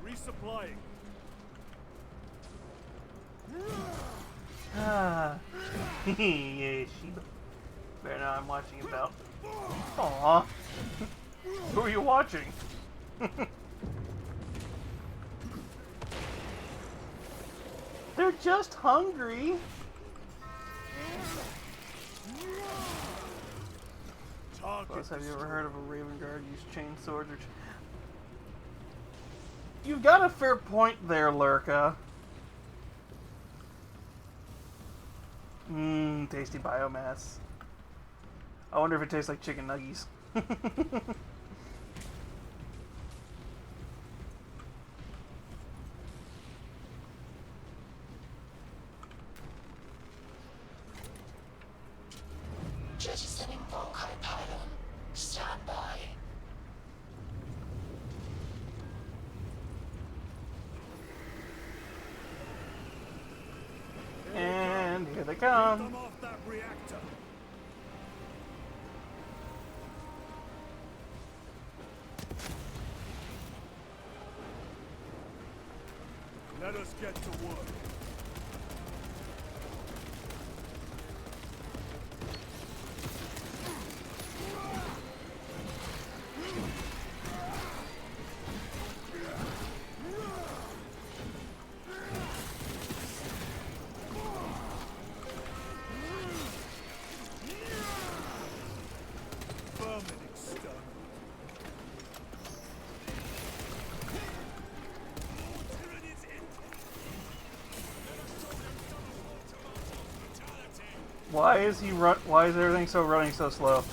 Resupplying. Ah. Yeah, Sheba. Better now I'm watching about. Aww. Who are you watching? They're just hungry. Plus, have you ever heard of a Raven Guard use chain swords or... You've got a fair point there, Lurka. Mmm, tasty biomass. I wonder if it tastes like chicken nuggies. Jettisoning Volkite pylon. Stand by. And here they Get come. them off that reactor. Let us get to work. Why is he run? Why is everything running so slow?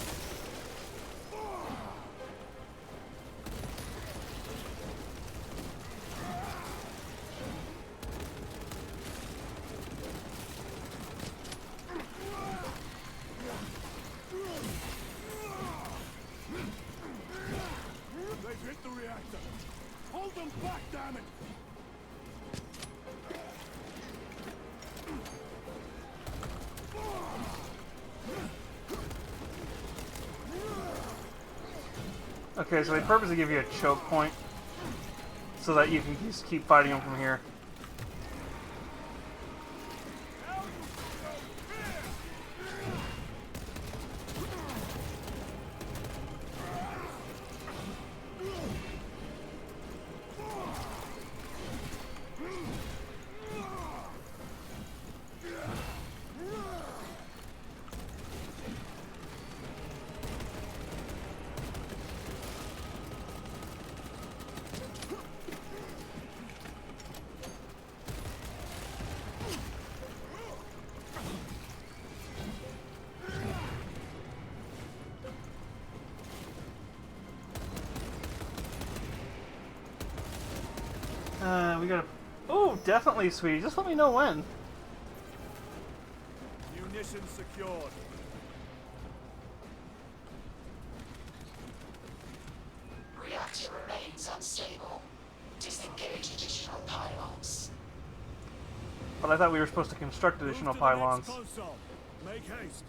They've hit the reactor. Hold them back, damn it! Okay, so they purposely give you a choke point so that you can just keep fighting them from here. We gotta... Oh, definitely, sweetie. Just let me know when. Munitions secured. Reactor remains unstable. Disengage additional pylons. But I thought we were supposed to construct additional pylons. Make haste.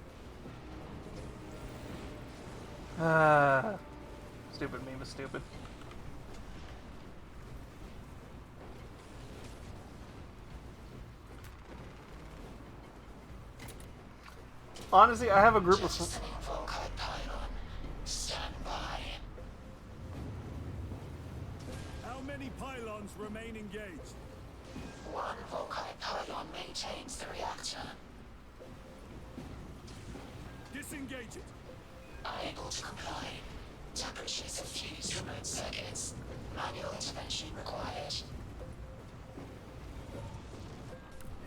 Stupid meme is stupid. Honestly, I have a group of... Jettisoning Volkite pylon. Stand by. How many pylons remain engaged? One Volkite pylon maintains the reactor. Disengage it. Unable to comply. Temperatures have fused remote circuits. Manual intervention required.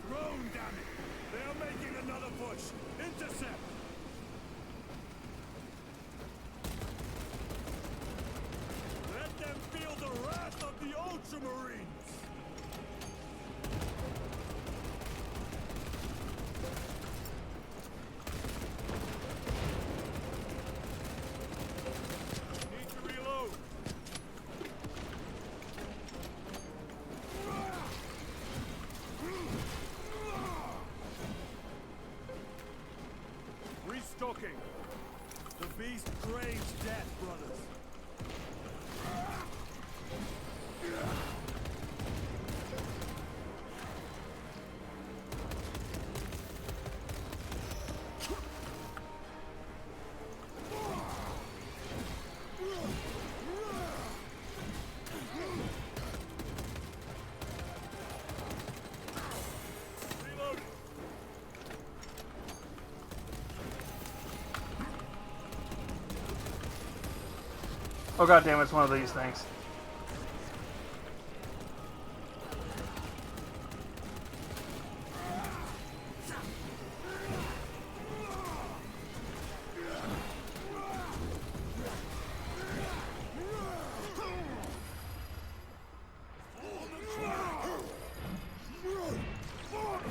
Drone, damn it! They are making another push. Intercept. Let them feel the wrath of the Ultramarines. Need to reload. Restocking. The beast craves death, brothers. Reload. Oh god damn, it's one of these things.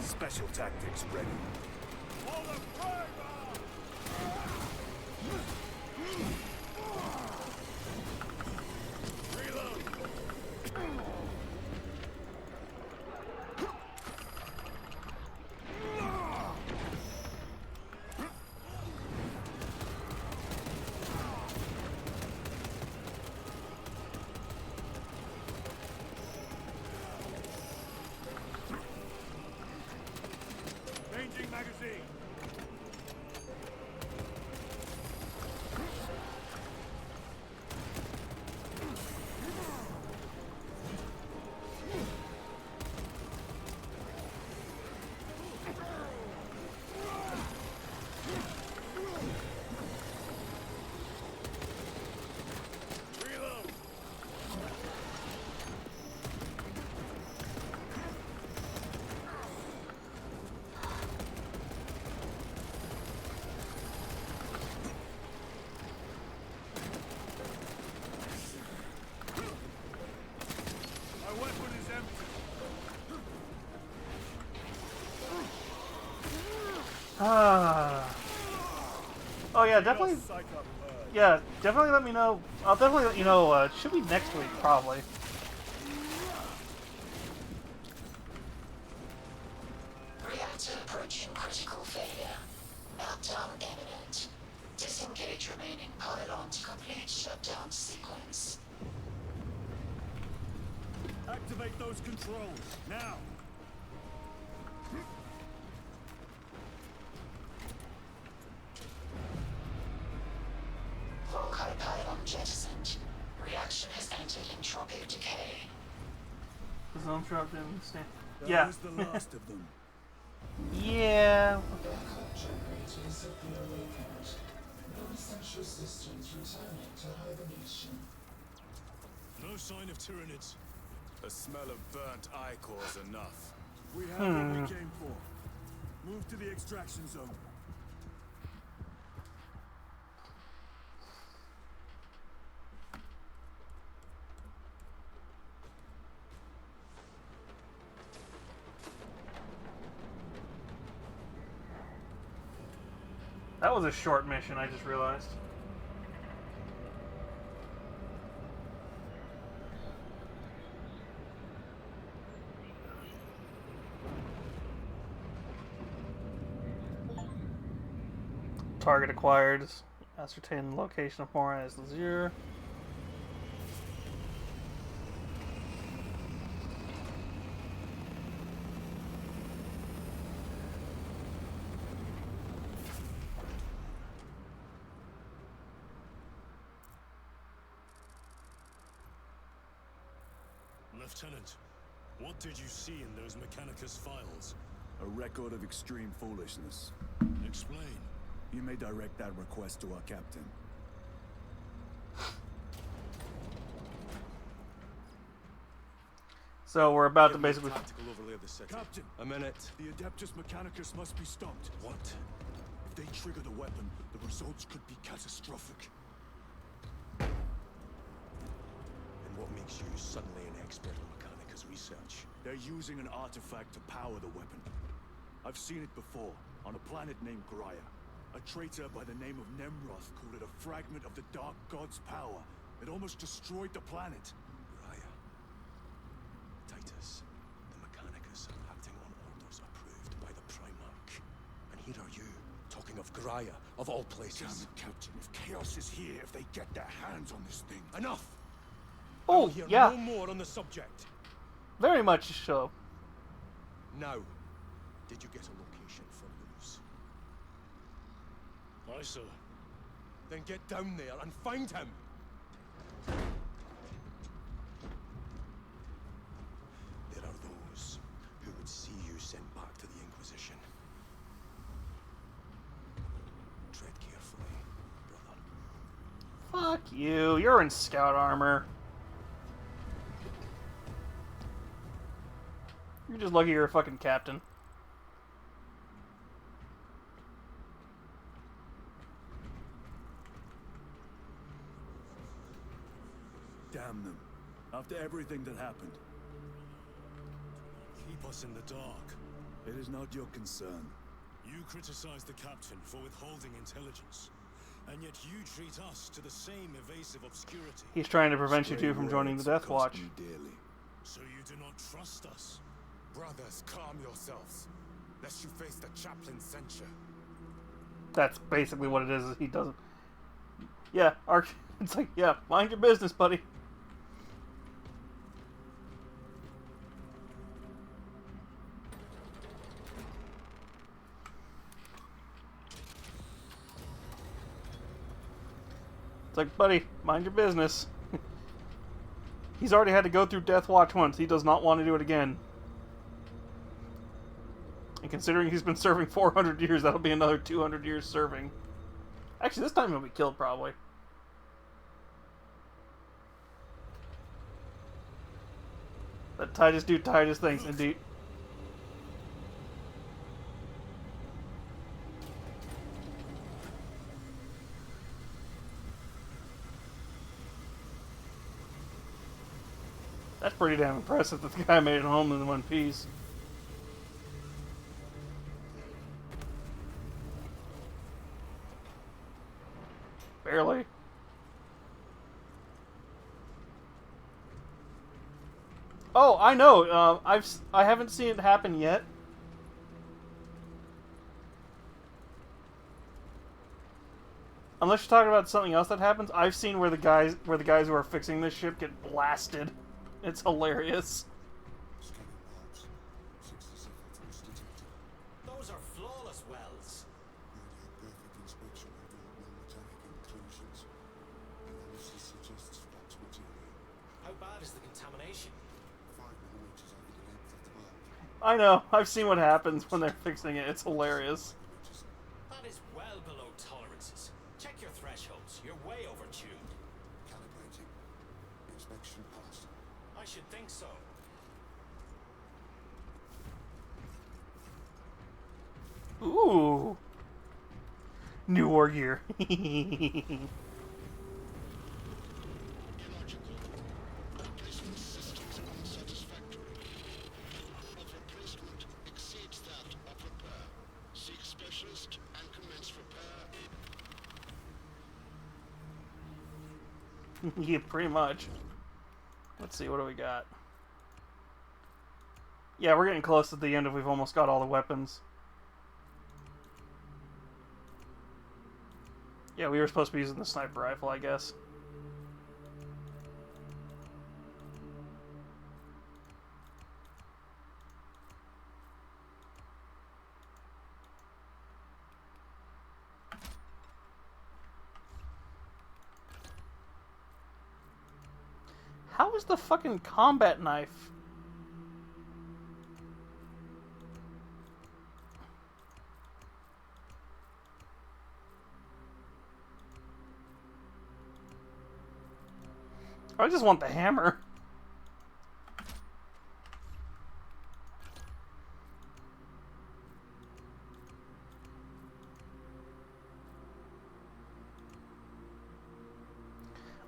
Special tactics ready. Changing magazine. Reload. Ah. Oh yeah, definitely. Yeah, definitely let me know. I'll definitely let you know. It should be next week, probably. Reactor approaching critical failure. Meltdown imminent. Disengage remaining pylon to complete shutdown sequence. Activate those controls, now! Volkite pylon jettisoned. Reaction has entered entropic decay. The zone dropped in. That Yeah. was the last of them. Yeah. Backup generators have been awakened. No essential systems returning to hibernation. No sign of Tyranids. The smell of burnt ichor's enough. We have what we came for. Move to the extraction zone. That was a short mission, I just realized. Target acquired. Ascertain the location of Mora as Lazier. Lieutenant, what did you see in those Mechanicus files? A record of extreme foolishness. Explain. You may direct that request to our captain. So we're about to basically. Tactical overlay of the city. Captain! A minute. The Adeptus Mechanicus must be stopped. What? If they trigger the weapon, the results could be catastrophic. And what makes you suddenly an expert on Mechanicus research? They're using an artifact to power the weapon. I've seen it before, on a planet named Graia. A traitor by the name of Nemroth called it a fragment of the Dark God's power. It almost destroyed the planet. Graia. Titus, the Mechanicus are acting on orders approved by the Primarch. And here are you, talking of Graia, of all places. Damn it, Captain. If Chaos is here, if they get their hands on this thing... Enough! Oh, I'll hear yeah. no more on the subject. Very much so. Now, did you get a location for Luz? Aye, sir. Then get down there and find him! There are those who would see you sent back to the Inquisition. Tread carefully, brother. Fuck you. You're in scout armor. You're just lucky you're a fucking captain. Damn them. After everything that happened. Keep us in the dark. It is not your concern. You criticize the captain for withholding intelligence, and yet you treat us to the same evasive obscurity. He's trying to prevent you Stray two from joining the words Death cost Watch. me dearly. So you do not trust us? Brothers, calm yourselves, lest you face the chaplain's censure. That's basically what it is. He doesn't. Yeah, it's like, yeah, mind your business, buddy. It's like, buddy, mind your business. He's already had to go through Death Watch once. He does not want to do it again. And considering he's been serving 400 years, that'll be another 200 years serving. Actually, this time he'll be killed, probably. Let Titus do Titus things, indeed. That's pretty damn impressive that the guy made it home in one piece. Barely. Oh, I know. I haven't seen it happen yet. Unless you're talking about something else that happens, I've seen where the guys who are fixing this ship get blasted. It's hilarious. Scanning valves. 67 volts detected. Those are flawless wells. Nearly a perfect inspection revealed no metallic inclusions. Analysis suggests wax material. How bad is the contamination? 5 millimeters over the length of the valve. I know. I've seen what happens when they're fixing it. It's hilarious. That is well below tolerances. Check your thresholds. You're way overtuned. Calibrating. Inspection passed. I should think so. Ooh. New War gear. Illogical. Replacement systems unsatisfactory. Of replacement exceeds that of repair. Seek specialist and commence repair. Yeah, pretty much. Let's see, what do we got? Yeah, we're getting close to the end if we've almost got all the weapons. Yeah, we were supposed to be using the sniper rifle, I guess. How is the fucking combat knife? I just want the hammer.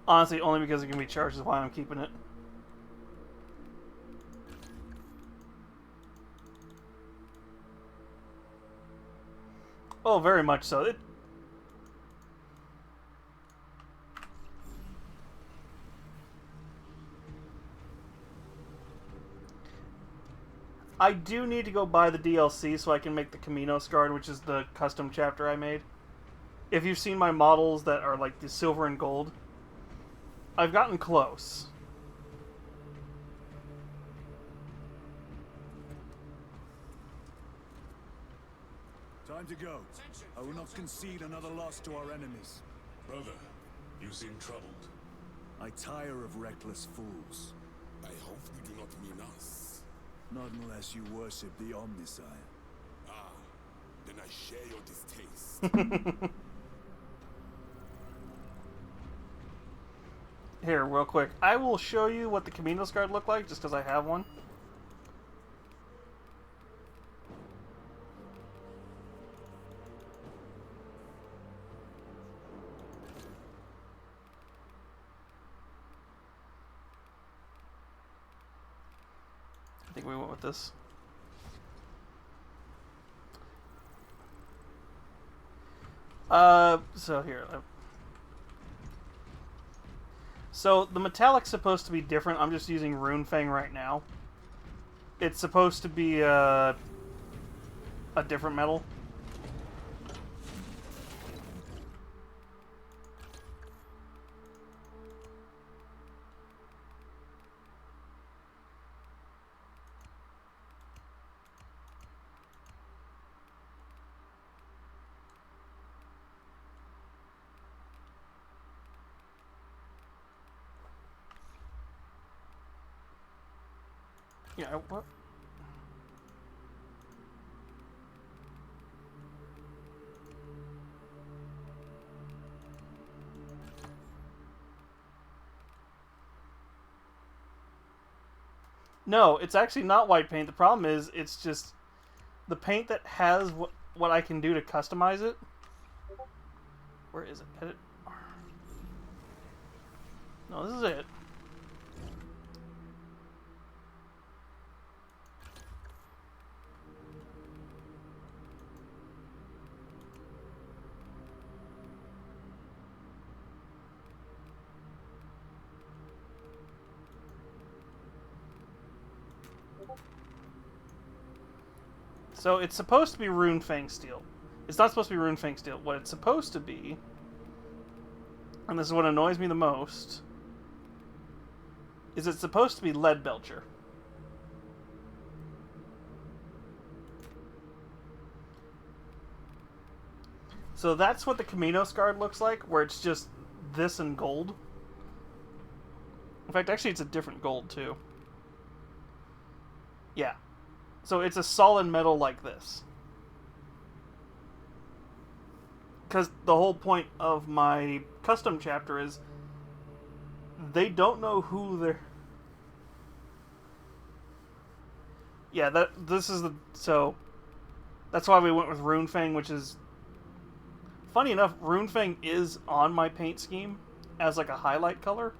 Honestly, only because it can be charged is why I'm keeping it. Oh, very much so. I do need to go buy the DLC so I can make the Caminos Guard, which is the custom chapter I made. If you've seen my models that are like the silver and gold, I've gotten close. Time to go. I will not concede another loss to our enemies. Brother, you seem troubled. I tire of reckless fools. I hope you do not mean us. Not unless you worship the Omniscient. Ah, then I share your distaste. Here, real quick. I will show you what the Caminos Guard look like, just because I have one. I think we went with this. So here. So the metallic's supposed to be different. I'm just using Runefang right now. It's supposed to be a different metal. Yeah, what? No, it's actually not white paint. The problem is, it's just the paint that has what I can do to customize it. Where is it? Edit. No, this is it. So it's supposed to be Runefang steel. It's not supposed to be Runefang steel. What it's supposed to be, and this is what annoys me the most, is it's supposed to be Leadbelcher. So that's what the Camino Scarred looks like, where it's just this and gold. In fact, actually it's a different gold too. Yeah. So it's a solid metal like this. Because the whole point of my custom chapter is they don't know who they're... Yeah, this is the... So, that's why we went with Runefang, which is... Funny enough, Runefang is on my paint scheme as like a highlight color.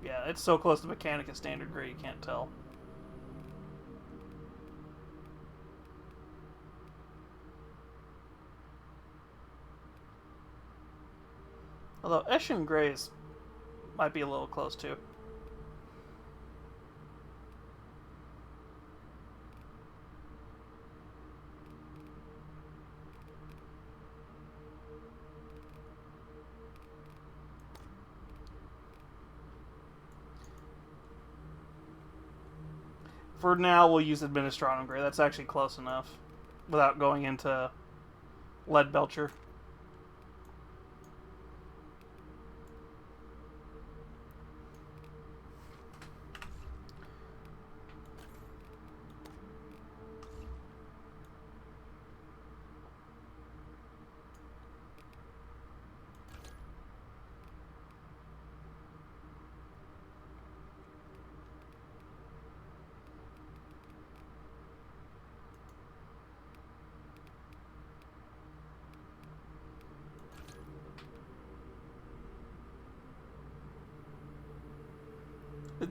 Yeah, it's so close to Mechanica Standard Gray you can't tell. Although Eshin Gray's might be a little close too. For now, we'll use Administratum Gray. That's actually close enough without going into Leadbelcher.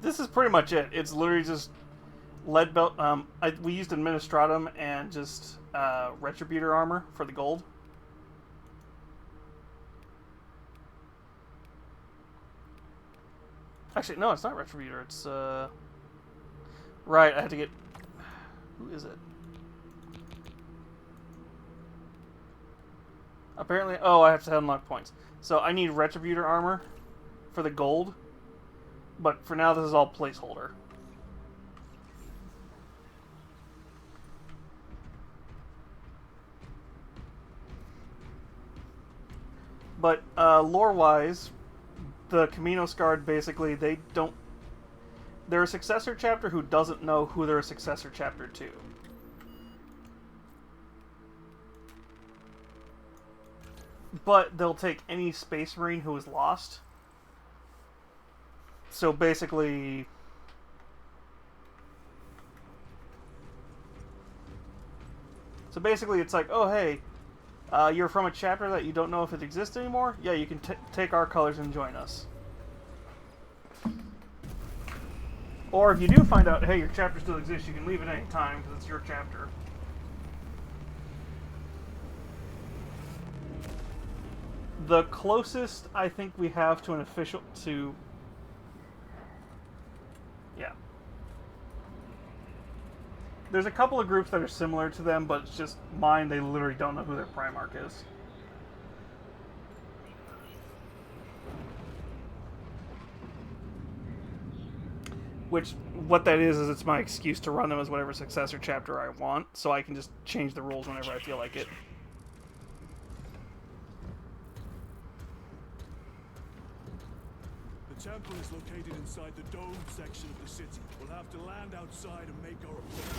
This is pretty much it. It's literally just Leadbelt. We used Administratum and just Retributor armor for the gold. Actually, no, it's not Retributor. It's right. I had to get. Who is it? Apparently, oh, I have to unlock points. So I need Retributor armor for the gold. But for now, this is all placeholder. But lore-wise, the Camino Scarred basically, they don't... They're a successor chapter who doesn't know who they're a successor chapter to. But they'll take any Space Marine who is lost. So basically... it's like, oh hey, you're from a chapter that you don't know if it exists anymore? Yeah, you can take our colors and join us. Or if you do find out, hey, your chapter still exists, you can leave at any time because it's your chapter. The closest I think we have to an official... Yeah. There's a couple of groups that are similar to them, but it's just mine, they literally don't know who their Primarch is. Which, what that is it's my excuse to run them as whatever successor chapter I want, so I can just change the rules whenever I feel like it. The temple is located inside the dome section of the city. We'll have to land outside and make our approach.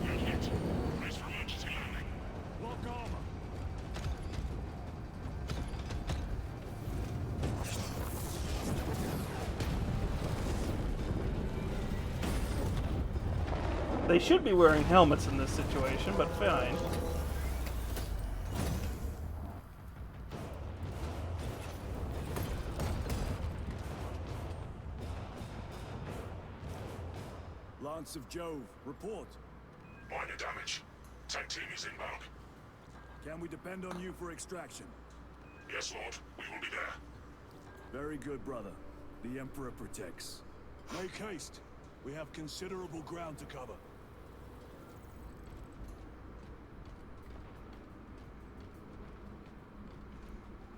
You're hit. Brace for emergency landing. Lock armor. They should be wearing helmets in this situation, but fine. Lance of Jove, report. Minor damage. Tech team is inbound. Can we depend on you for extraction? Yes, Lord. We will be there. Very good, brother. The Emperor protects. Make haste. We have considerable ground to cover.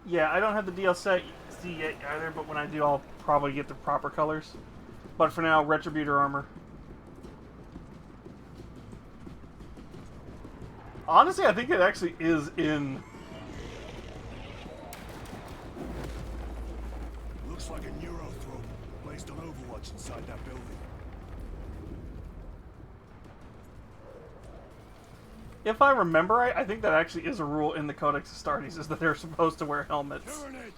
Yeah, I don't have the DLC yet either, but when I do, I'll probably get the proper colors. But for now, Retributor armor. Honestly, I think it actually is in... Looks like a Neurothrope placed on Overwatch inside that building. If I remember right, I think that actually is a rule in the Codex Astartes, is that they're supposed to wear helmets. Tyranids!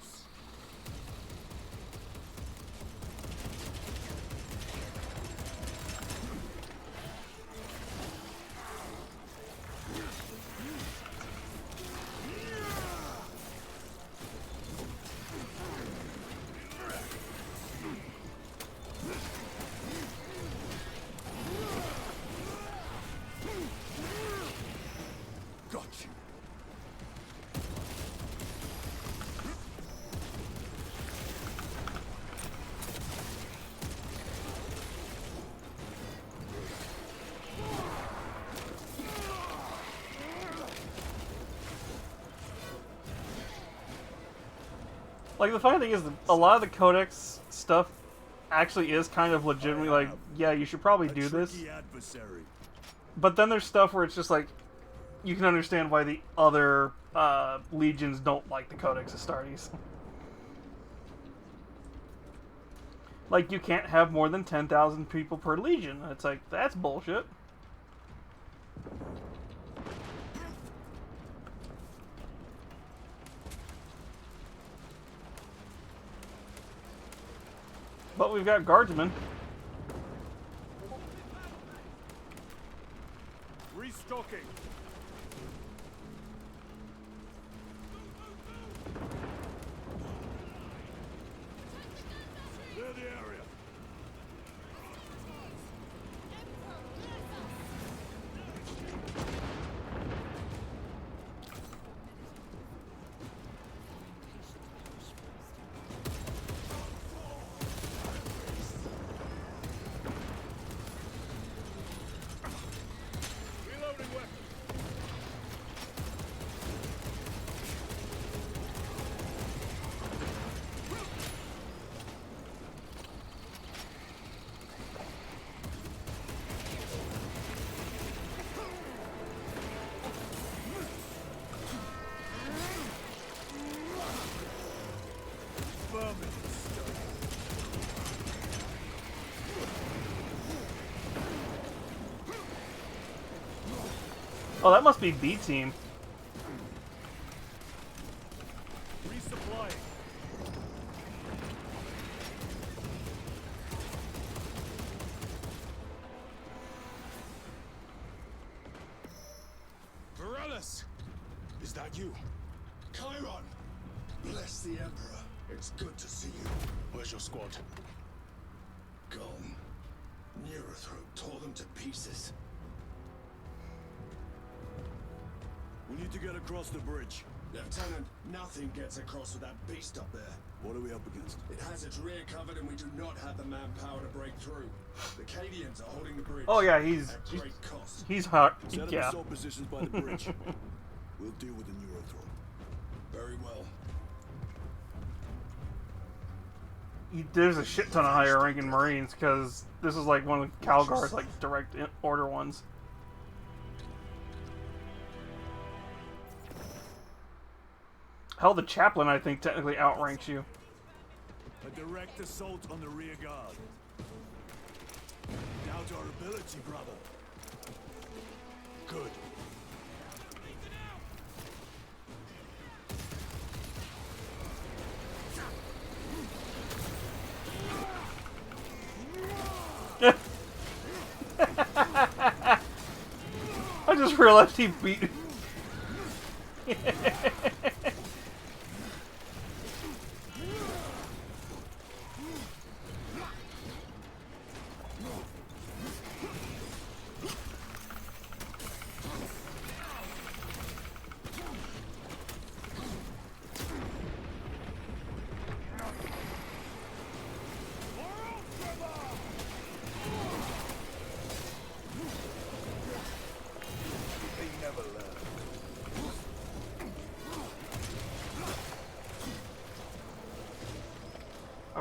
Got you. Like, the funny thing is, that a lot of the Codex stuff actually is kind of legitimately like, yeah, you should probably do this. Tricky adversary. But then there's stuff where it's just like, you can understand why the other legions don't like the Codex Astartes. Like, you can't have more than 10,000 people per legion. It's like, that's bullshit. But we've got guardsmen. Restocking. Clear the area. Reloading weapon. Vermin stuff. Oh, that must be B team. Resupplying. Varellus! Is that you? Chiron! Bless the Emperor. It's good to see you. Where's your squad? Gone. Neurothrope tore them to pieces. We need to get across the bridge. Lieutenant, nothing gets across with that beast up there. What are we up against? It has its rear covered and we do not have the manpower to break through. The Cadians are holding the bridge. Oh yeah, he's at great cost. hot. Set up Yeah. assault positions by the bridge. We'll deal with the Neurothrope. Very well. There's a shit ton of higher ranking Marines because this is like one of Calgar's like direct order ones. Hell, the chaplain I think technically outranks you. A direct assault on the rear guard. Doubt our ability, brother. Good. I just realized he beat.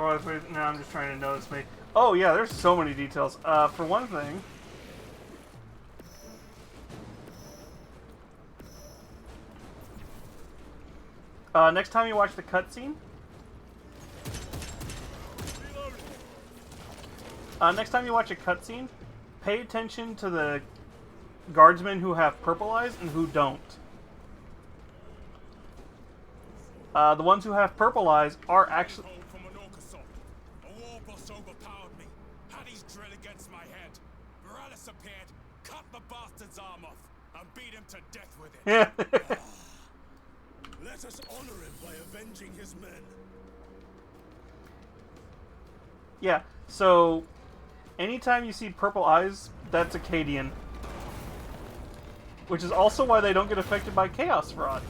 Oh, now I'm just trying to notice me. Oh yeah, there's so many details. For one thing, next time you watch the cutscene, next time you watch a cutscene, pay attention to the guardsmen who have purple eyes and who don't. The ones who have purple eyes are actually. From an Orcasop. A war boss overpowered me. Had his drill against my head. Morales appeared, cut the bastard's arm off, and beat him to death with it. Yeah. Let us honor him by avenging his men. Yeah. So, anytime you see purple eyes, that's Akkadian. Which is also why they don't get affected by Chaos Rod.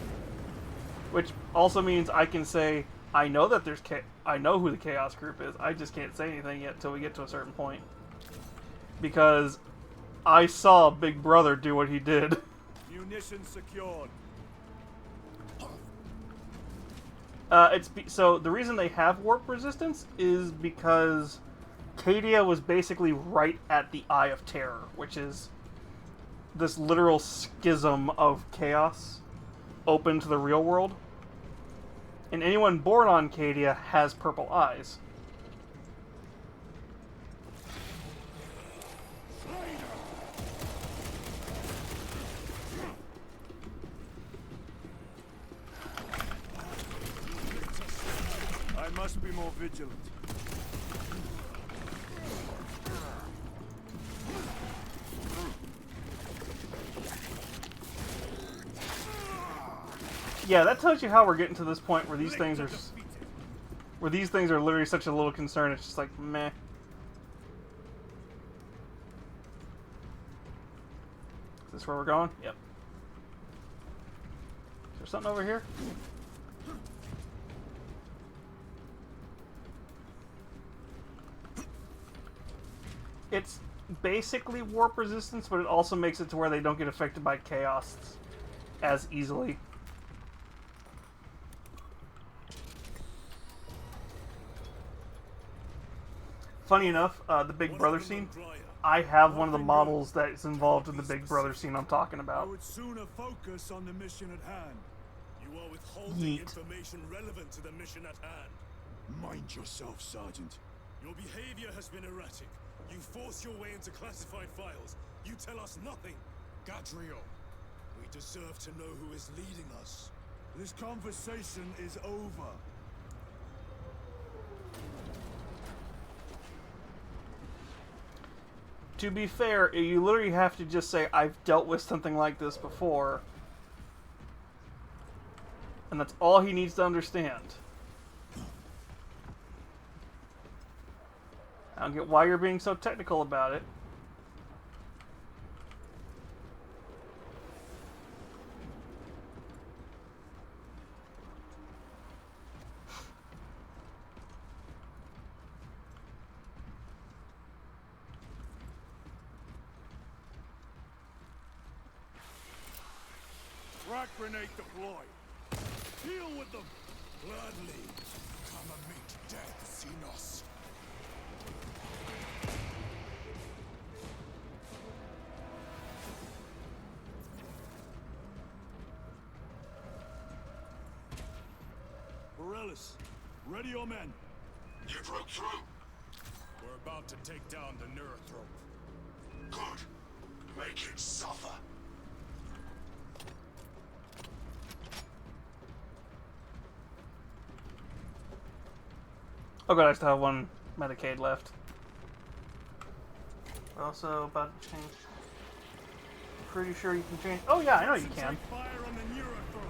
Which also means I can say, I know that there's I know who the Chaos Group is. I just can't say anything yet till we get to a certain point. Because I saw Big Brother do what he did. Munitions secured. So the reason they have warp resistance is because Cadia was basically right at the Eye of Terror, which is this literal schism of chaos open to the real world. And anyone born on Cadia has purple eyes. I must be more vigilant. Yeah, that tells you how we're getting to this point where these things are literally such a little concern. It's just like meh. Is this where we're going? Yep. Is there something over here? It's basically warp resistance, but it also makes it to where they don't get affected by chaos as easily. Funny enough, the Big Brother scene, I have one of the models that's involved in the Big Brother scene I'm talking I about. would sooner focus on the mission at hand. You are withholding Yeet. information relevant to the mission at hand. Mind yourself, Sergeant. Your behavior has been erratic. You force your way into classified files. You tell us nothing. Gadriel, we deserve to know who is leading us. This conversation is over. To be fair, you literally have to just say, I've dealt with something like this before. And that's all he needs to understand. I don't get why you're being so technical about it. Frag grenade deployed. Deal with them. Gladly. Come and meet death, Xenos. Morales, ready your men. You broke through. We're about to take down the Neurothrope. Good. Make it suffer. Oh god, I still have one Medicaid left. We're also about to change. Pretty sure you can change. Oh yeah, I know you can. Take fire on the Neurothrope.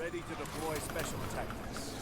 Ready to deploy special tactics.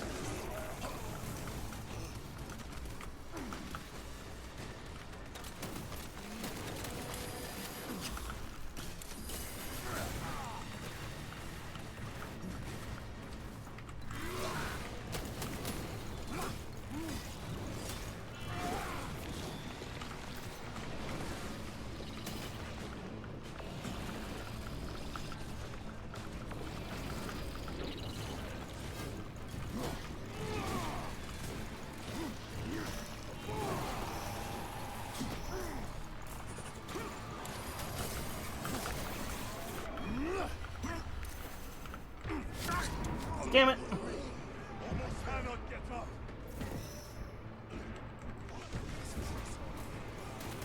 Damn it! Almost cannot get up.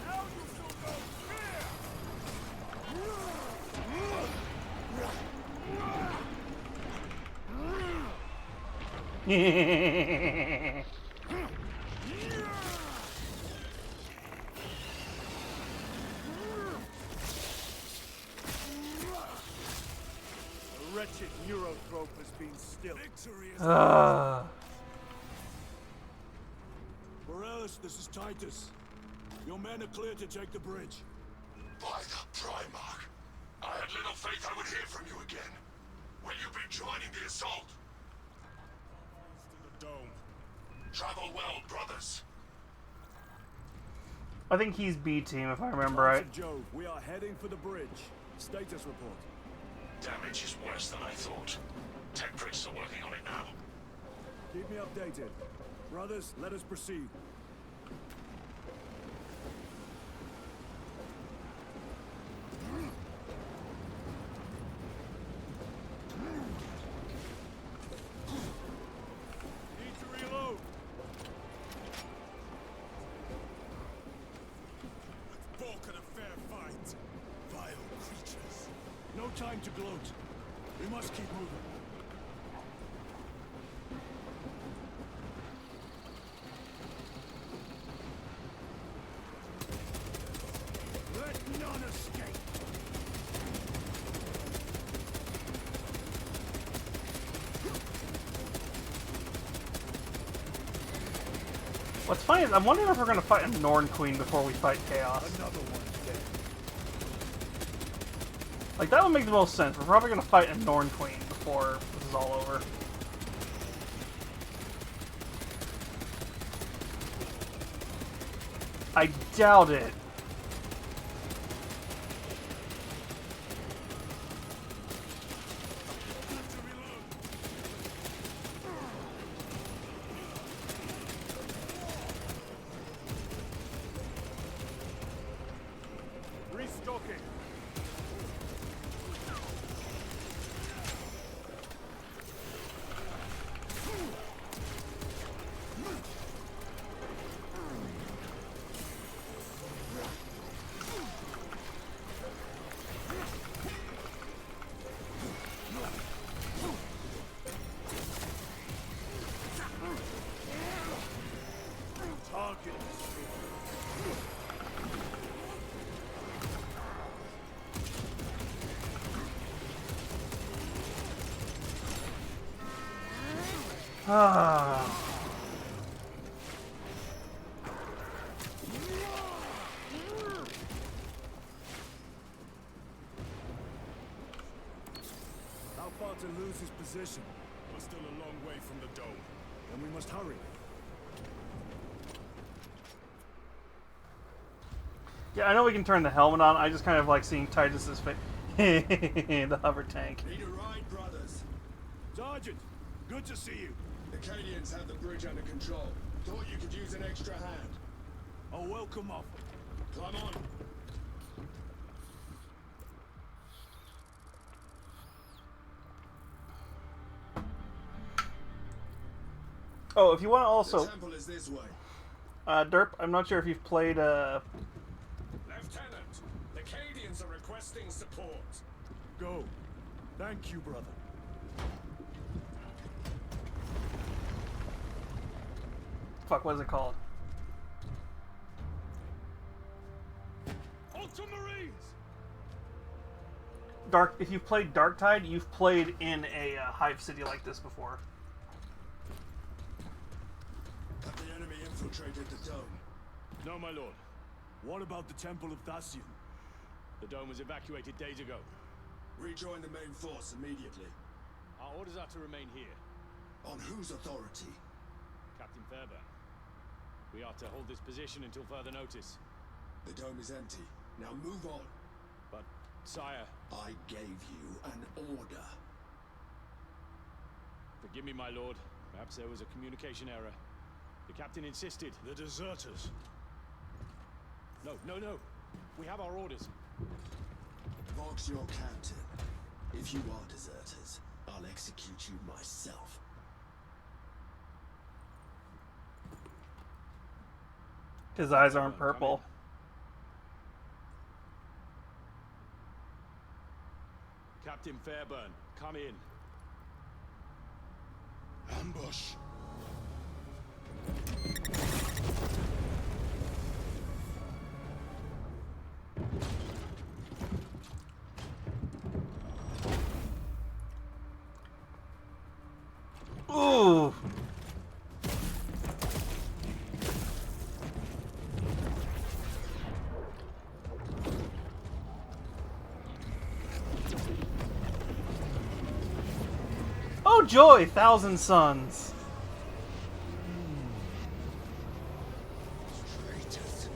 How you still go The wretched Neurotrope has been still. Victory is Morales, this is Titus. Your men are clear to take the bridge. By the Primarch, I had little faith I would hear from you again. Will you be joining the assault? To the dome. Travel well, brothers. I think he's B team if I remember right. Joe, we are heading for the bridge. Status report. Damage is worse than I thought. Tech priests are working on it now. Keep me updated. Brothers, let us proceed. Need to reload. Let's balk at a fair fight. Vile creatures. No time to gloat. We must keep moving. Let none escape. What's funny is I'm wondering if we're gonna fight a Norn Queen before we fight Chaos. Another one dead. Like that would make the most sense. We're probably gonna fight a Norn Queen before this is all over. I doubt it. Restocking. Target. Ah. How far to lose his position? We're still a long way from the dome. Then we must hurry. Yeah, I know we can turn the helmet on. I just kind of like seeing Titus's face. The hover tank. Need a ride, brothers. Sergeant, good to see you. The Cadians have the bridge under control. Thought you could use an extra hand. A welcome offer. Climb on. Oh, if you want to The also, temple is this way. Derp, I'm not sure if you've played Lieutenant, the Cadians are requesting support. Go. Thank you, brother. fuck, what is it called? Ultramarines! if you've played Darktide, you've played in a hive city like this before. Have the enemy infiltrated the dome? No, my lord. What about the Temple of Thasian? The dome was evacuated days ago. Rejoin the main force immediately. Our orders are to remain here. On whose authority? Captain Fairburn. We are to hold this position until further notice. The dome is empty. Now move on. But, sire... I gave you an order. Forgive me, my lord. Perhaps there was a communication error. The captain insisted. The deserters. No. We have our orders. Vox your captain. If you are deserters, I'll execute you myself. His eyes aren't purple. Captain Fairburn, come in. Ambush. Ooh. Oh joy, Thousand Suns. Traitors.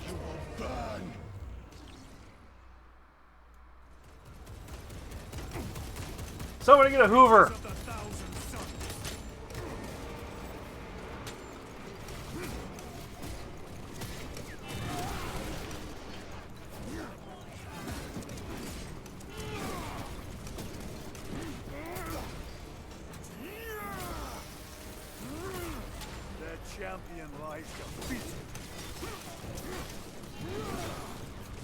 You will burn. Somebody get a Hoover. Of the Thousand Sons. Their champion lies defeated.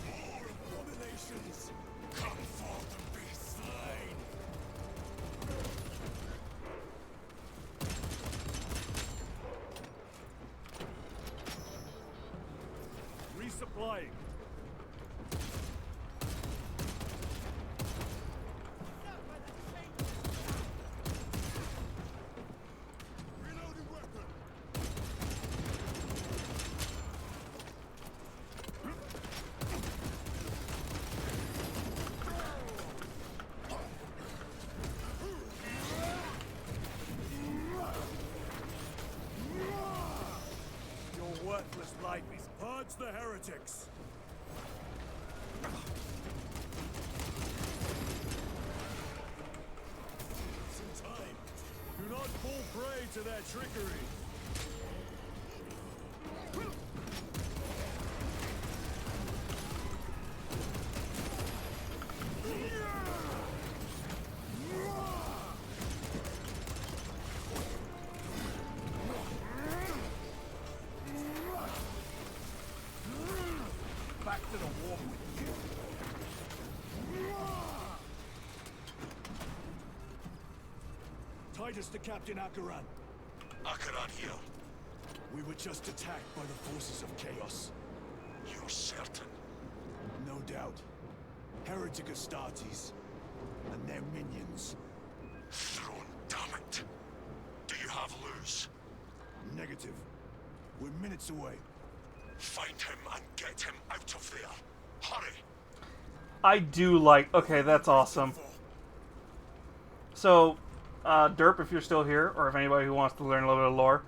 More abominations, come forth and be slain. Resupplying. Reloading weapon. Your worthless life is purge the heretics. It's in time. Do not fall prey to their trickery. Back to the war with you. Titus to Captain Akaran. Akaran here. We were just attacked by the forces of chaos. You're certain? No doubt. Heretic Astartes. And their minions. Throne, damn it. Do you have Luz? Negative. We're minutes away. Find him and get him out of there. Hurry! I do like... Okay, that's awesome. So, Derp, if you're still here, or if anybody who wants to learn a little bit of lore,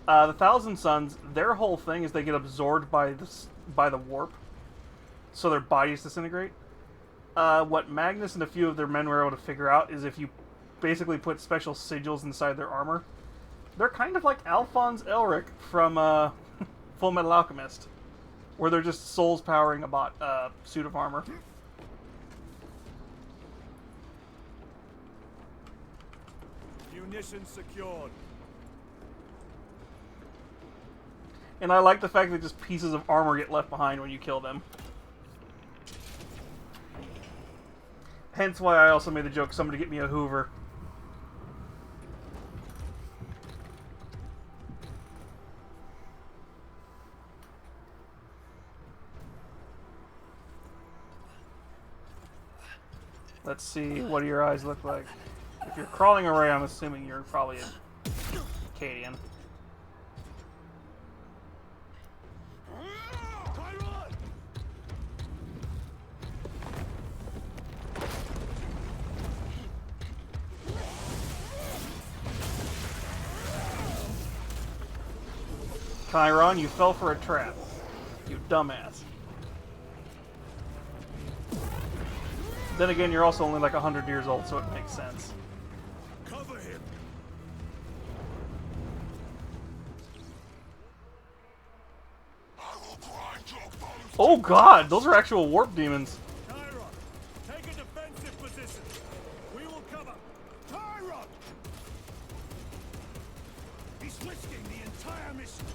the Thousand Suns, their whole thing is they get absorbed by the warp, so their bodies disintegrate. What Magnus and a few of their men were able to figure out is if you basically put special sigils inside their armor, they're kind of like Alphonse Elric from Full Metal Alchemist, where they're just souls powering a suit of armor. Munitions secured. And I like the fact that just pieces of armor get left behind when you kill them. Hence why I also made the joke, somebody get me a Hoover. Let's see, what do your eyes look like? If you're crawling away, I'm assuming you're probably a Cadian. Chiron, you fell for a trap. You dumbass. Then again, you're also only like 100 years old, so it makes sense. Cover him. I will grind your bones. Oh god, those are actual warp demons. Chiron, take a defensive position. We will cover. Chiron! He's risking the entire mission.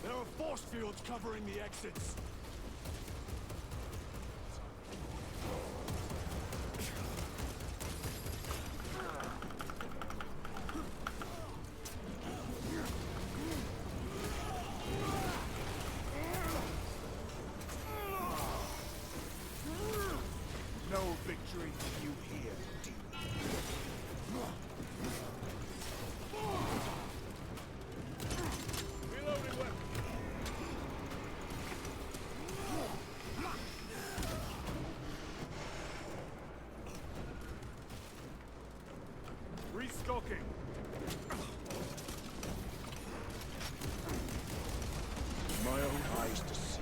There are force fields covering the exits. No victory for you here, demon. Reloading weapon. Restocking. My own eyes to see.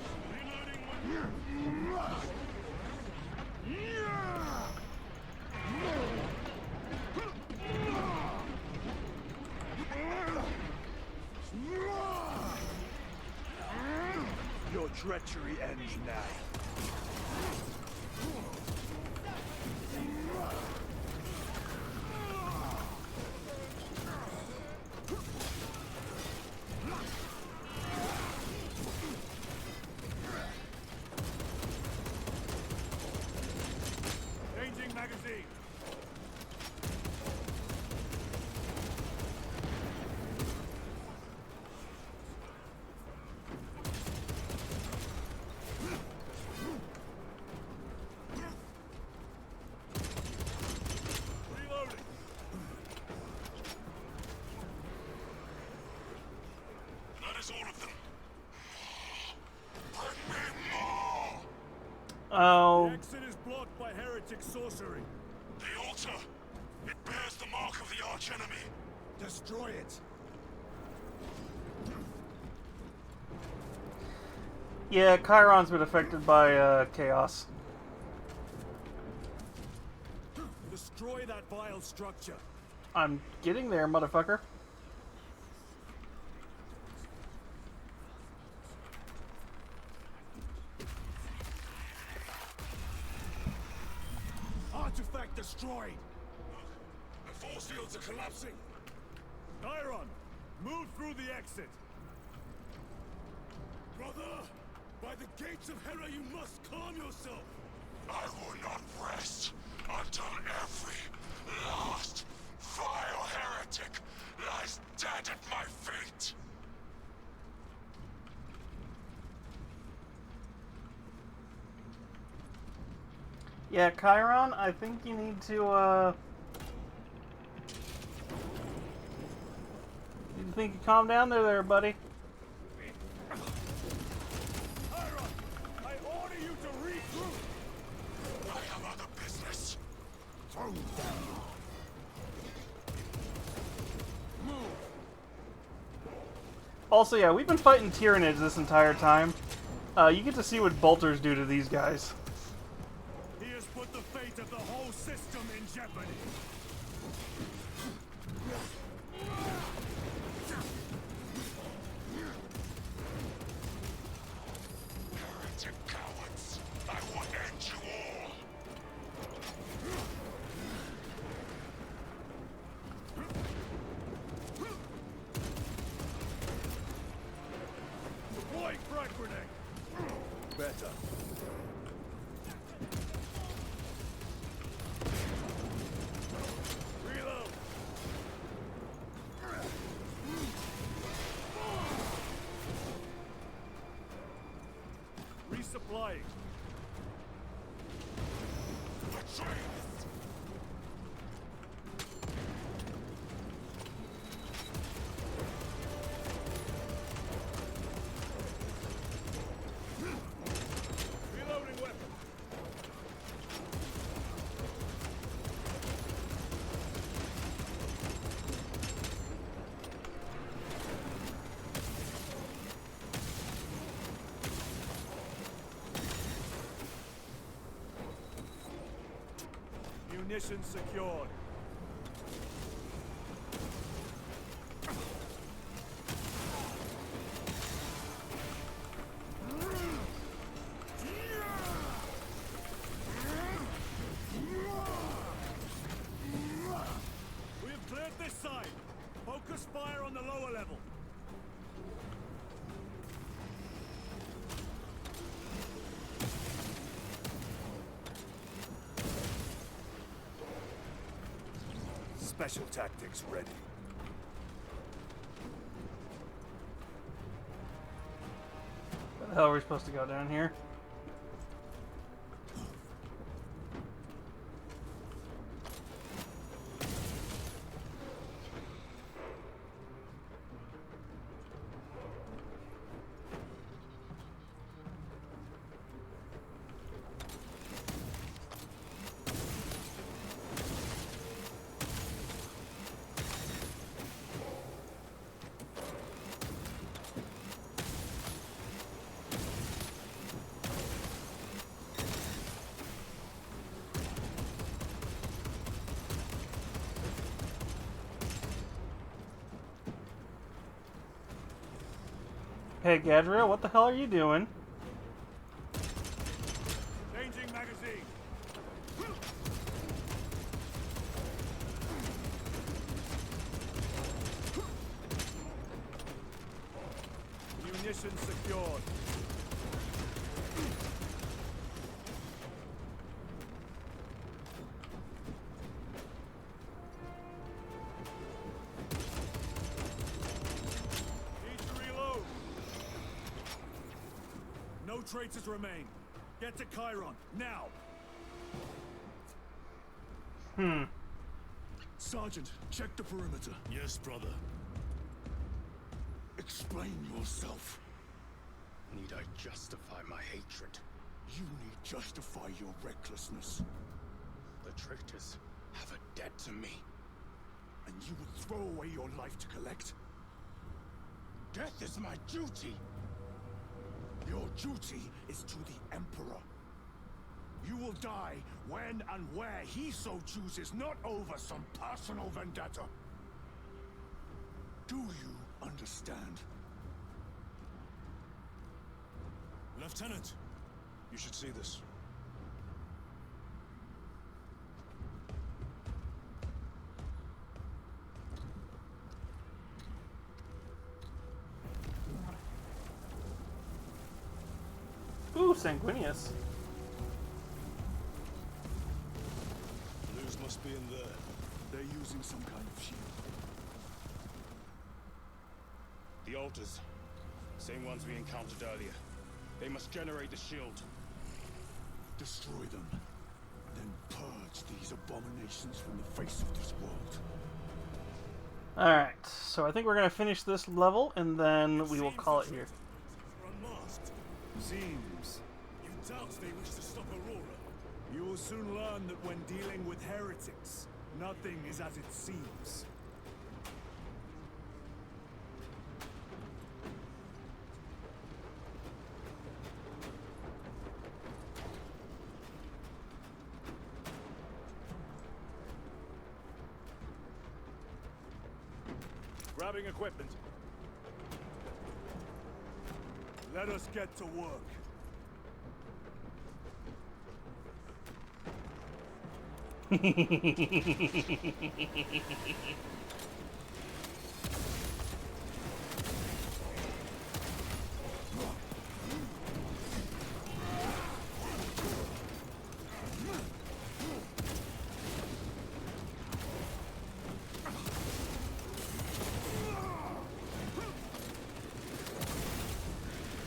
Your treachery ends now. Changing magazine. Reloading. That is all of them. Bring me more. Oh, The exit is blocked by heretic sorcery. The altar. It bears the mark of the archenemy. Destroy it. yeah, Chiron's been affected by chaos. Destroy that vile structure. I'm getting there, motherfucker. Artifact destroyed. The force fields are collapsing. Chiron, move through the exit. Brother, by the gates of Hera, you must calm yourself. I will not rest until every last vile heretic lies dead at my feet. Yeah, Chiron, I think you need to, you think you calm down there, buddy? Chiron, I order you to regroup. I have other business. Also, yeah, we've been fighting Tyranids this entire time. You get to see what bolters do to these guys. He has put the fate of the whole system in jeopardy. Heretic cowards. I will end you all. Deploying frag grenade. Better. Reload. Munitions secured. We have cleared this side. Focus fire on the lower level. Special tactics ready. Where the hell are we supposed to go down here? Hey Gadriel, what the hell are you doing? Changing magazine. Munitions secured. Need to reload. No traitors remain. Get to Chiron, now! Sergeant, check the perimeter. Yes, brother. Explain yourself. Need I justify my hatred? You need justify your recklessness. The traitors have a debt to me. And you would throw away your life to collect? Death is my duty. Your duty is to the Emperor. You will die when and where he so chooses, not over some personal vendetta. Do you understand? Lieutenant, you should see this. Ooh, Sanguinius. News must be in there. They're using some kind of shield. The altars. Same ones we encountered earlier. They must generate the shield. Destroy them. Then purge these abominations from the face of this world. Alright, so I think we're going to finish this level, and then we will call it here. Unmasked. Seems. You doubt they wish to stop Aurora. You will soon learn that when dealing with heretics, nothing is as it seems. Grabbing equipment. Let us get to work.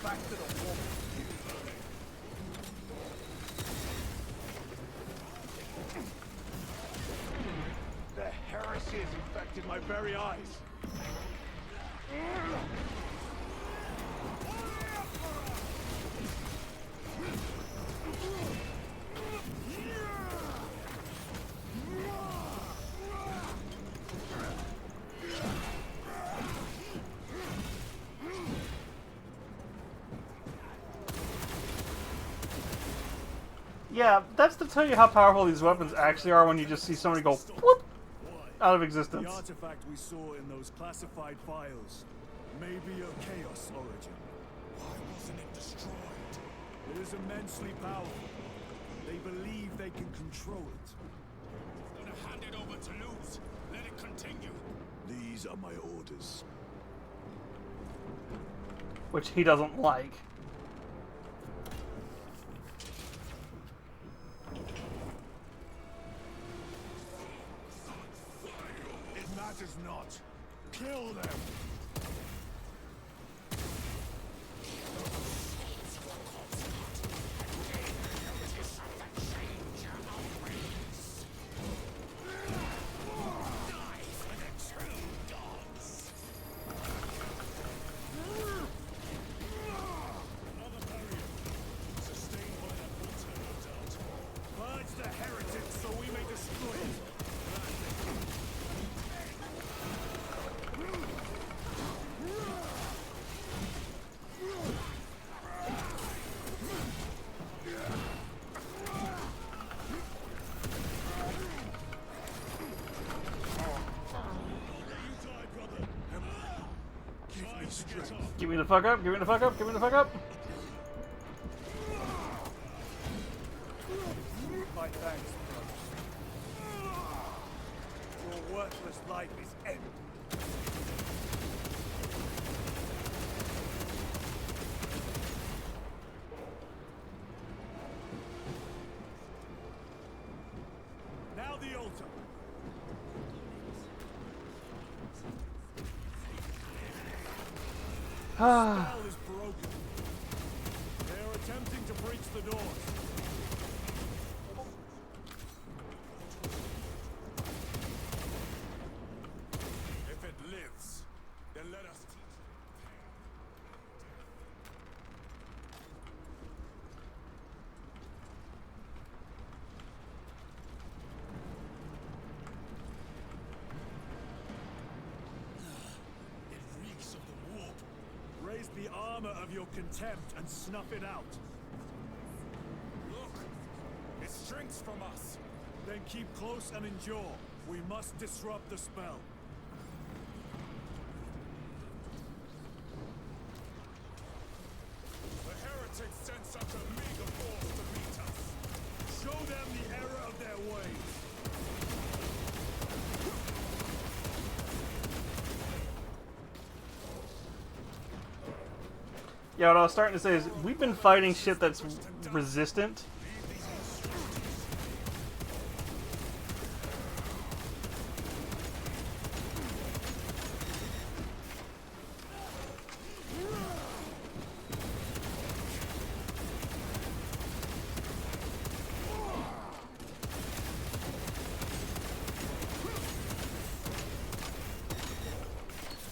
Back to the wall. The heresy has infected my very eyes. Yeah, that's to tell you how powerful these weapons actually are when you just see somebody go whoop out of existence. The artifact we saw in those classified files may be of Chaos origin. Why wasn't it destroyed? It is immensely powerful. They believe they can control it. Gonna hand it over to Luz. Let it continue. These are my orders. Which he doesn't like. It matters not. Kill them. Purge the heretics so we may destroy it. Give me the fuck up, give me the fuck up, give me the fuck up. My thanks, brothers. Your worthless life is ended. Now the altar. Spell is broken. They are attempting to breach the doors. If it lives, then let us teach it. It reeks of the warp. Raise the armor of your contempt and snuff it out. Look! It shrinks from us. Then keep close and endure. We must disrupt the spell. The heretics sent such a meager force to meet us. Show them the error of their ways. Yeah, what I was starting to say is we've been fighting shit that's resistant.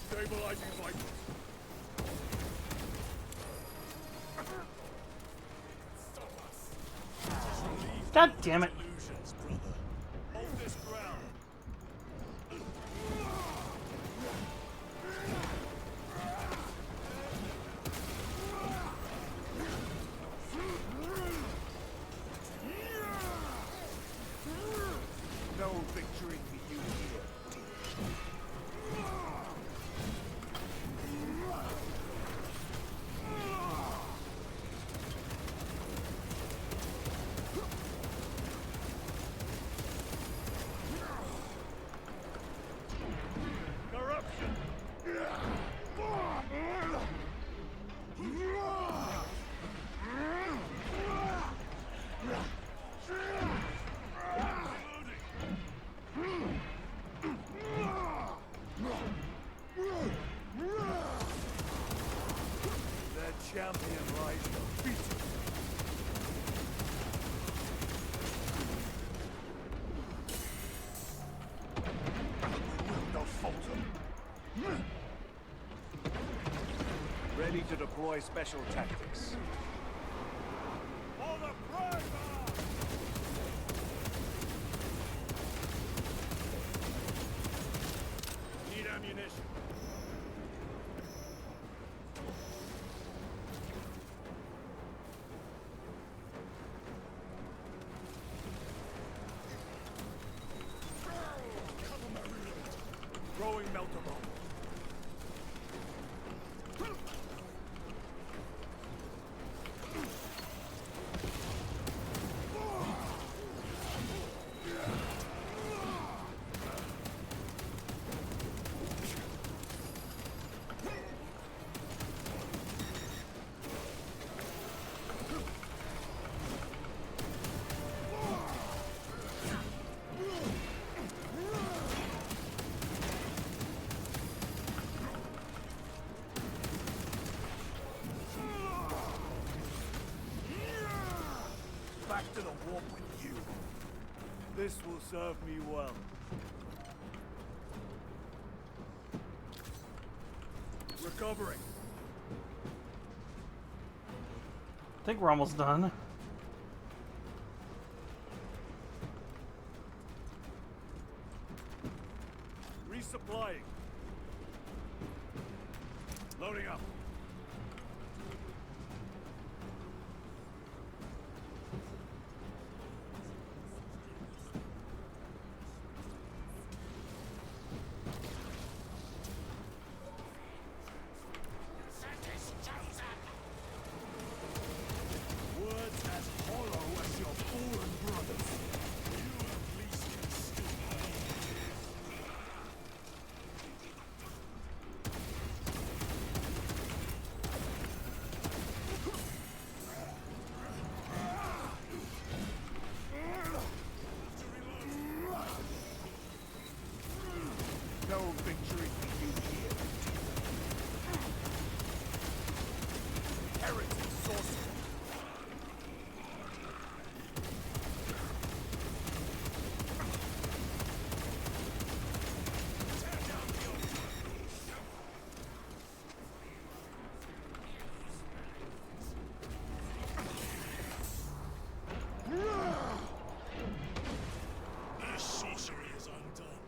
Stabilizing vitals. Stop us. God damn it. Illusions, brother. Hold this ground. No victory for you here. Corruption. Their champion lies defeated. No falter. Ready to deploy special tactics. For the Primer! Need ammunition. Chocobo. Back to the warp with you. This will serve me well. Recovering. I think we're almost done. Resupplying. Loading up. Words as hollow as your fallen brothers. You at least can still no victory for you here. Heretic sorcerer. This sorcery is undone.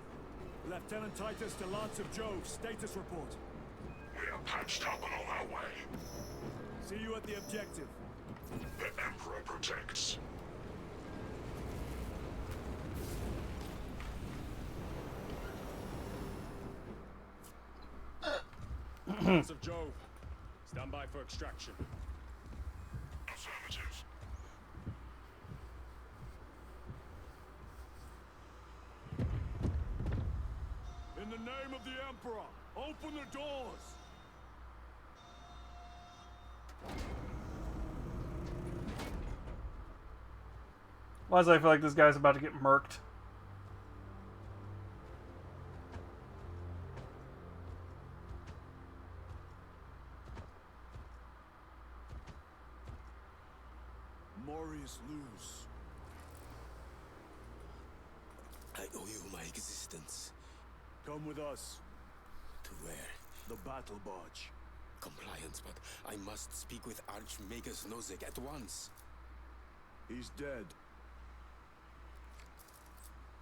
Lieutenant Titus to Lance of Jove, status report. We are patched up and on our way. See you at the objective. The Emperor protects. Lance of Jove, stand by for extraction. Affirmative. In the name of the Emperor, open the doors! Why does I feel like this guy's about to get murked? Morius Luz. I owe you my existence. Come with us. To where? The battle barge. Compliance, but I must speak with Archmagus Nozick at once. He's dead.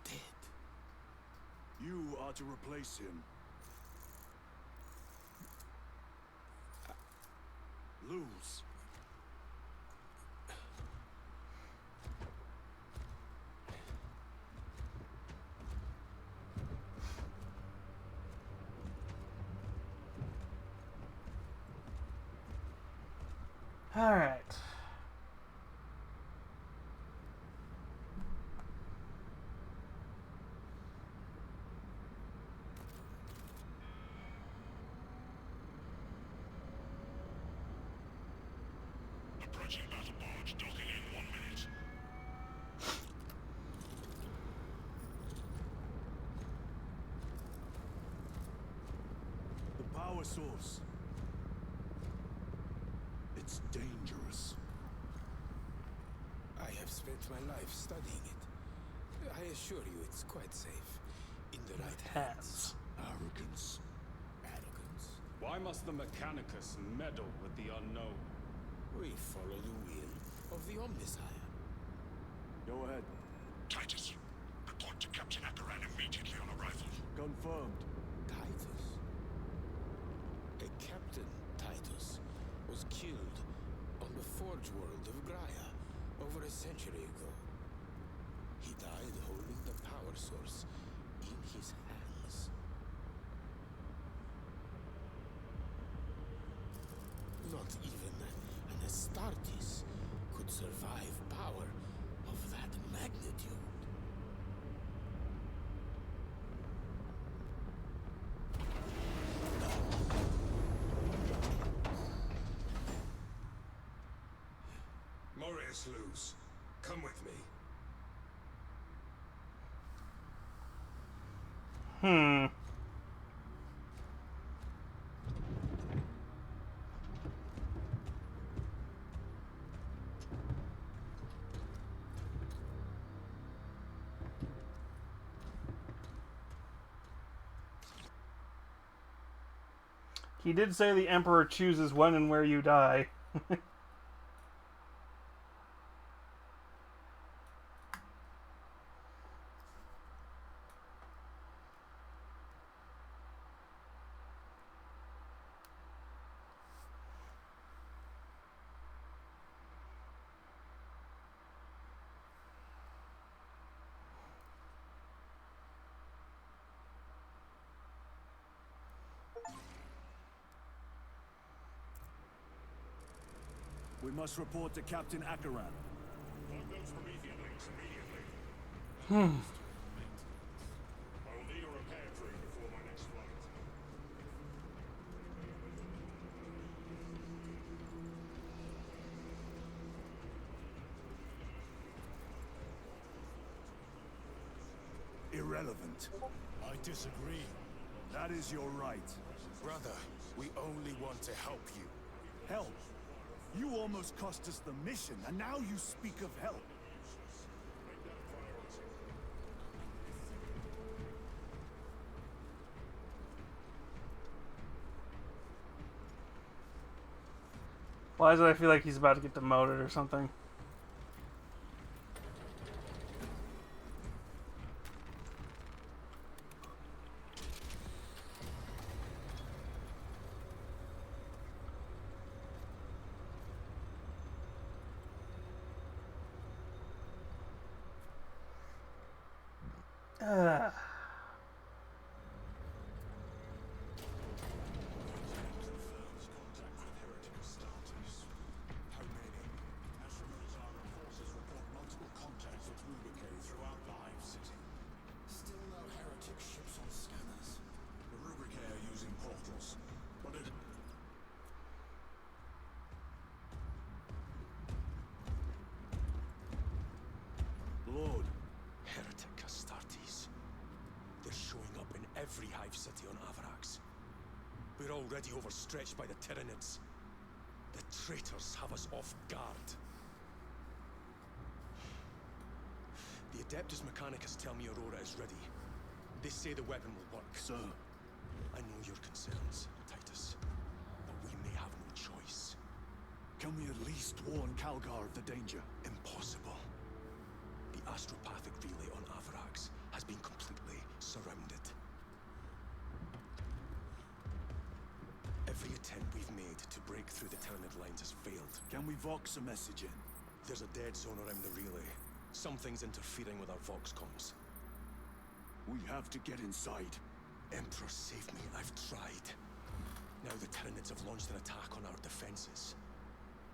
Dead. You are to replace him. Luz. All right. Approaching battle barge, docking in 1 minute. The power source. It's dangerous. I have spent my life studying it. I assure you it's quite safe. In the right hands. Arrogance. Arrogance. Why must the Mechanicus meddle with the unknown? We follow the will of the Omnisire. Go ahead. Titus, report to Captain Akaran immediately on arrival. Confirmed. Titus. A Captain Titus was killed on the Forge world of Graia over a century ago. He died holding the power source in his hands. Not even an Astartes could survive power of that magnitude. Moraes Luz, come with me. He did say the Emperor chooses when and where you die. We must report to Captain Akaran. Log those Promethean links immediately. I will need a repair crew before my next flight. Irrelevant. I disagree. That is your right. Brother, we only want to help you. Help? You almost cost us the mission, and now you speak of help. Why does I feel like he's about to get demoted or something? Still no heretic ships on scanners. The Rubricae are using portals, but it... Lord. Heretic Astartes. They're showing up in every hive city on Avarax. We're already overstretched by the Tyranids. The traitors have us off guard. The Adeptus Mechanicus tell me Aurora is ready. They say the weapon will work. Sir. I know your concerns, Titus, but we may have no choice. Can we at least warn Calgar of the danger? Impossible. The astropathic relay on Avarax has been completely surrounded. Every attempt we've made to break through the Tyranid lines has failed. Can we vox a message in? There's a dead zone around the relay. Something's interfering with our vox comms. We have to get inside. Emperor, save me. I've tried. Now the Tyranids have launched an attack on our defenses.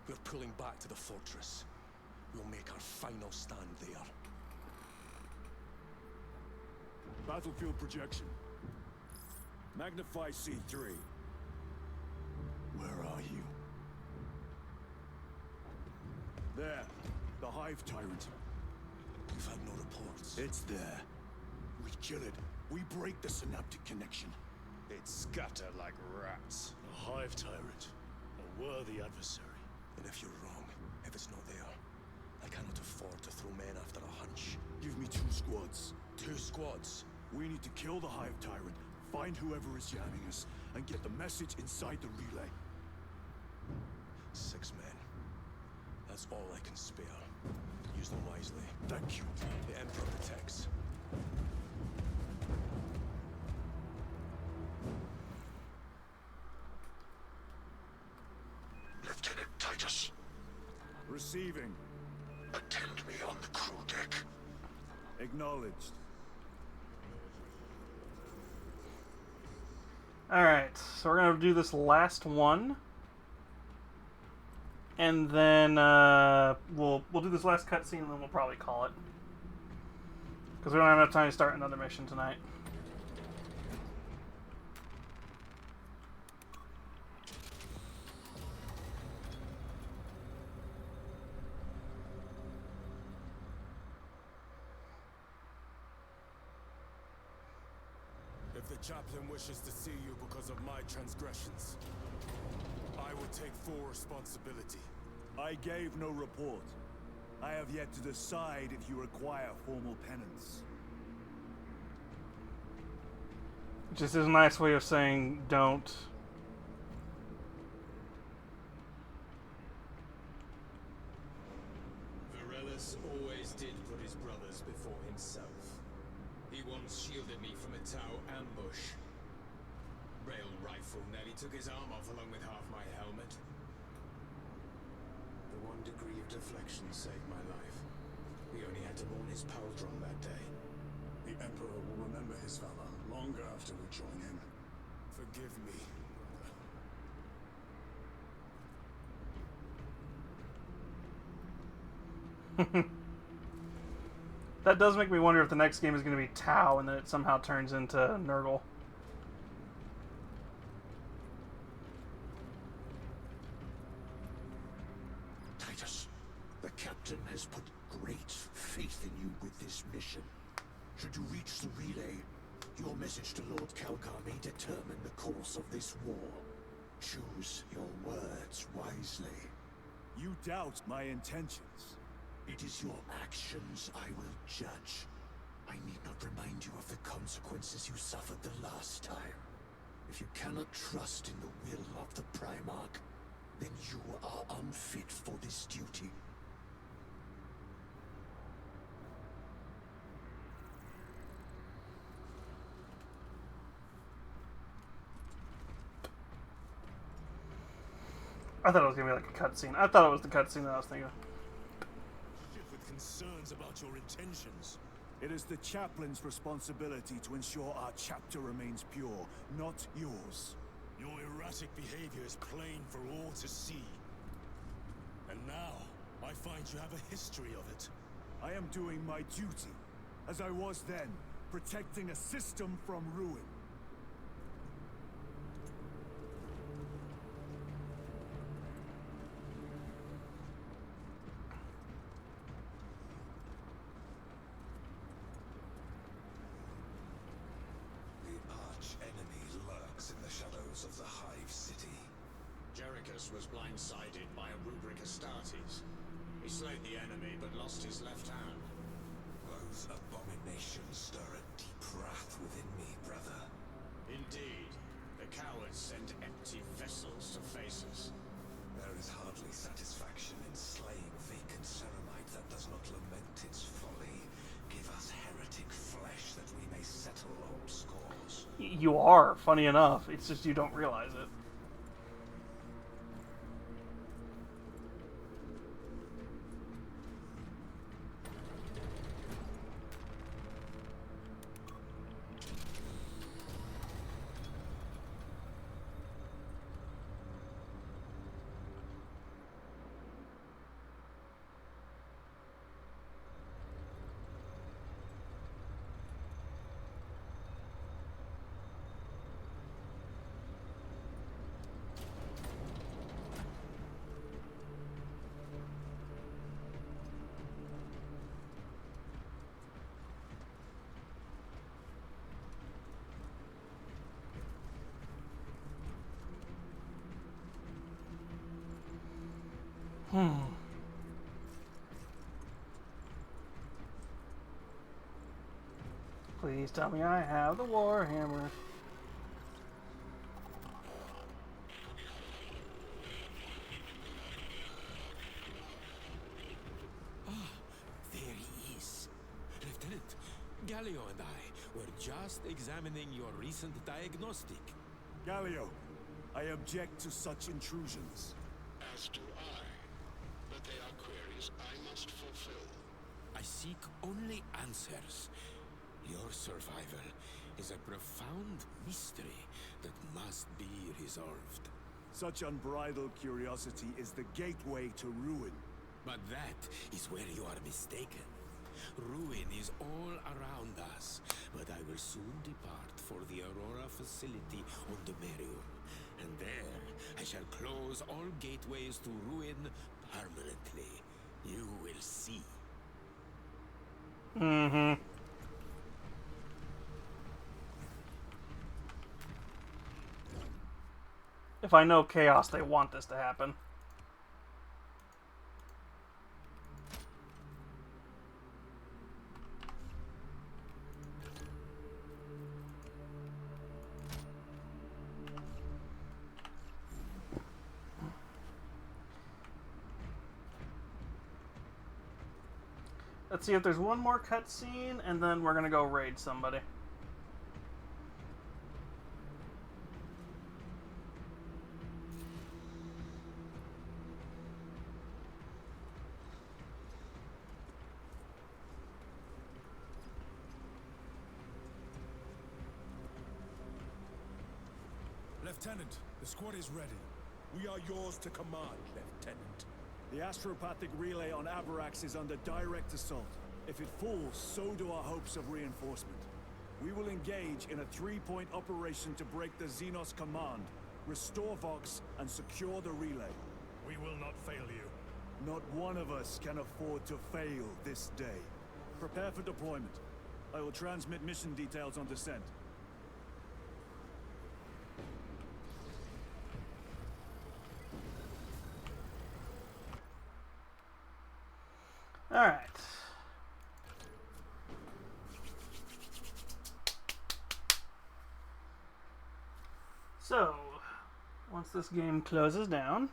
We're pulling back to the fortress. We'll make our final stand there. Battlefield projection. Magnify C3. Where are you? There. The Hive Tyrant. We've had no reports. It's there. We kill it. We break the synaptic connection. It scatter like rats. A Hive Tyrant. A worthy adversary. And if you're wrong, if it's not there, I cannot afford to throw men after a hunch. Give me 2 squads. 2 squads? We need to kill the Hive Tyrant, find whoever is jamming us, and get the message inside the relay. 6 men. That's all I can spare. Use them wisely. Thank you. The Emperor protects. Lieutenant Titus, Receiving. attend me on the crew deck. Acknowledged. Alright, so we're gonna do this last one. And then we'll do this last cutscene, and then we'll probably call it, because we don't have enough time to start another mission tonight. If the chaplain wishes to see you because of my transgressions, I will take full responsibility. I gave no report. I have yet to decide if you require formal penance. Just is a nice way of saying don't. Varellus always did put his brothers before himself. He once shielded me from a Tau ambush. Rail rifle nearly took his arm off along with half my helmet. The 1 degree of deflection saved my life. We only had to mourn his pauldron that day. The Emperor will remember his valor long after we join him. Forgive me, brother. That does make me wonder if the next game is going to be Tau, and then it somehow turns into Nurgle. Titus, the captain has put great faith in you with this mission. Should you reach the relay, your message to Lord Calgar may determine the course of this war. Choose your words wisely. You doubt my intentions. It is your actions I will judge. I need not remind you of the consequences you suffered the last time. If you cannot trust in the will of the Primarch, then you are unfit for this duty. I thought it was going to be like a cutscene. I thought it was the cutscene that I was thinking of. With concerns about your intentions. It is the chaplain's responsibility to ensure our chapter remains pure, not yours. Your erratic behavior is plain for all to see. And now, I find you have a history of it. I am doing my duty, as I was then, protecting a system from ruin. Of the Hive City. Jerichus was blindsided by a Rubric Astartes. He slayed the enemy, but lost his left hand. Those abominations stir a deep wrath within me, brother. Indeed. The cowards send empty vessels to face us. There is hardly satisfaction in slaying vacant ceramite that does not lament its folly. Give us heretic flesh that we may settle old scores. You are, funny enough. It's just you don't realize it. Please tell me I have the Warhammer. There he is. Lieutenant, Galio and I were just examining your recent diagnostic. Galio, I object to such intrusions. As do I. But they are queries I must fulfill. I seek only answers. Your survival is a profound mystery that must be resolved. Such unbridled curiosity is the gateway to ruin. But that is where you are mistaken. Ruin is all around us, but I will soon depart for the Aurora facility on the Merium. And there, I shall close all gateways to ruin permanently. You will see. Mm-hmm. If I know Chaos, they want this to happen. Let's see if there's one more cutscene, and then we're gonna go raid somebody. Lieutenant, the squad is ready. We are yours to command, Lieutenant. The astropathic relay on Avarax is under direct assault. If it falls, so do our hopes of reinforcement. We will engage in a 3-point operation to break the Xenos command, restore Vox, and secure the relay. We will not fail you. Not one of us can afford to fail this day. Prepare for deployment. I will transmit mission details on descent. Alright. So, once this game closes down,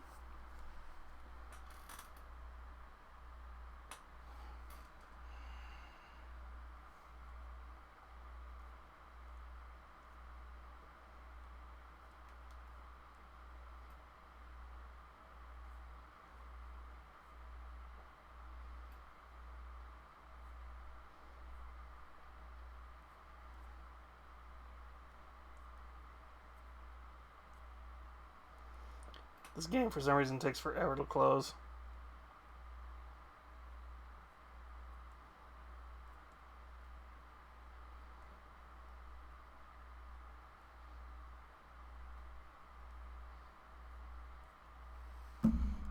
this game for some reason takes forever to close.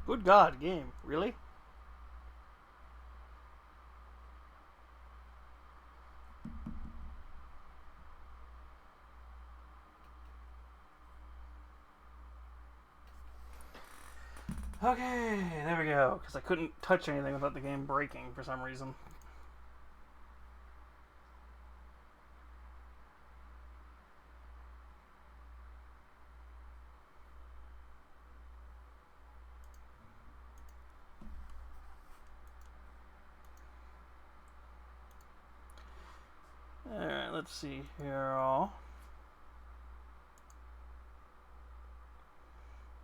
Good God, game. Really? Okay, there we go. Because I couldn't touch anything without the game breaking for some reason. Alright, let's see here all.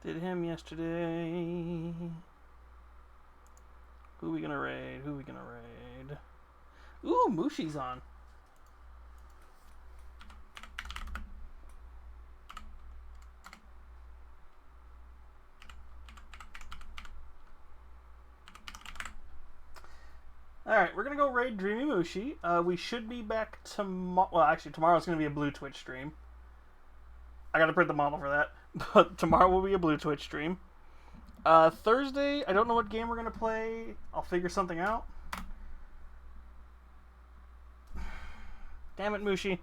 Did him yesterday. Who we gonna raid? Who we gonna raid? Ooh, Mushi's on. Alright, we're gonna go raid Dreamy Mushi. We should be back tomorrow. Well, actually, tomorrow's gonna be a Blue Twitch stream. I gotta print the model for that. But tomorrow will be a Blue Twitch stream. Thursday, I don't know what game we're gonna play. I'll figure something out. Damn it, Mushi.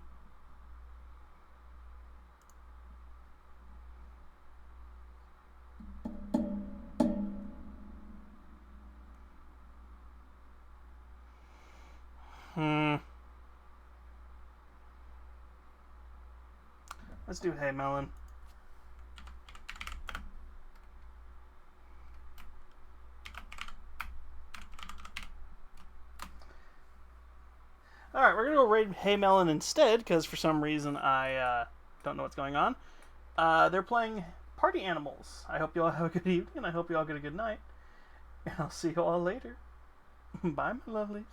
Let's do Hey Melon. Alright, we're going to go raid Hey Melon instead, because for some reason I don't know what's going on. They're playing Party Animals. I hope you all have a good evening, and I hope you all get a good night. And I'll see you all later. Bye, my lovelies.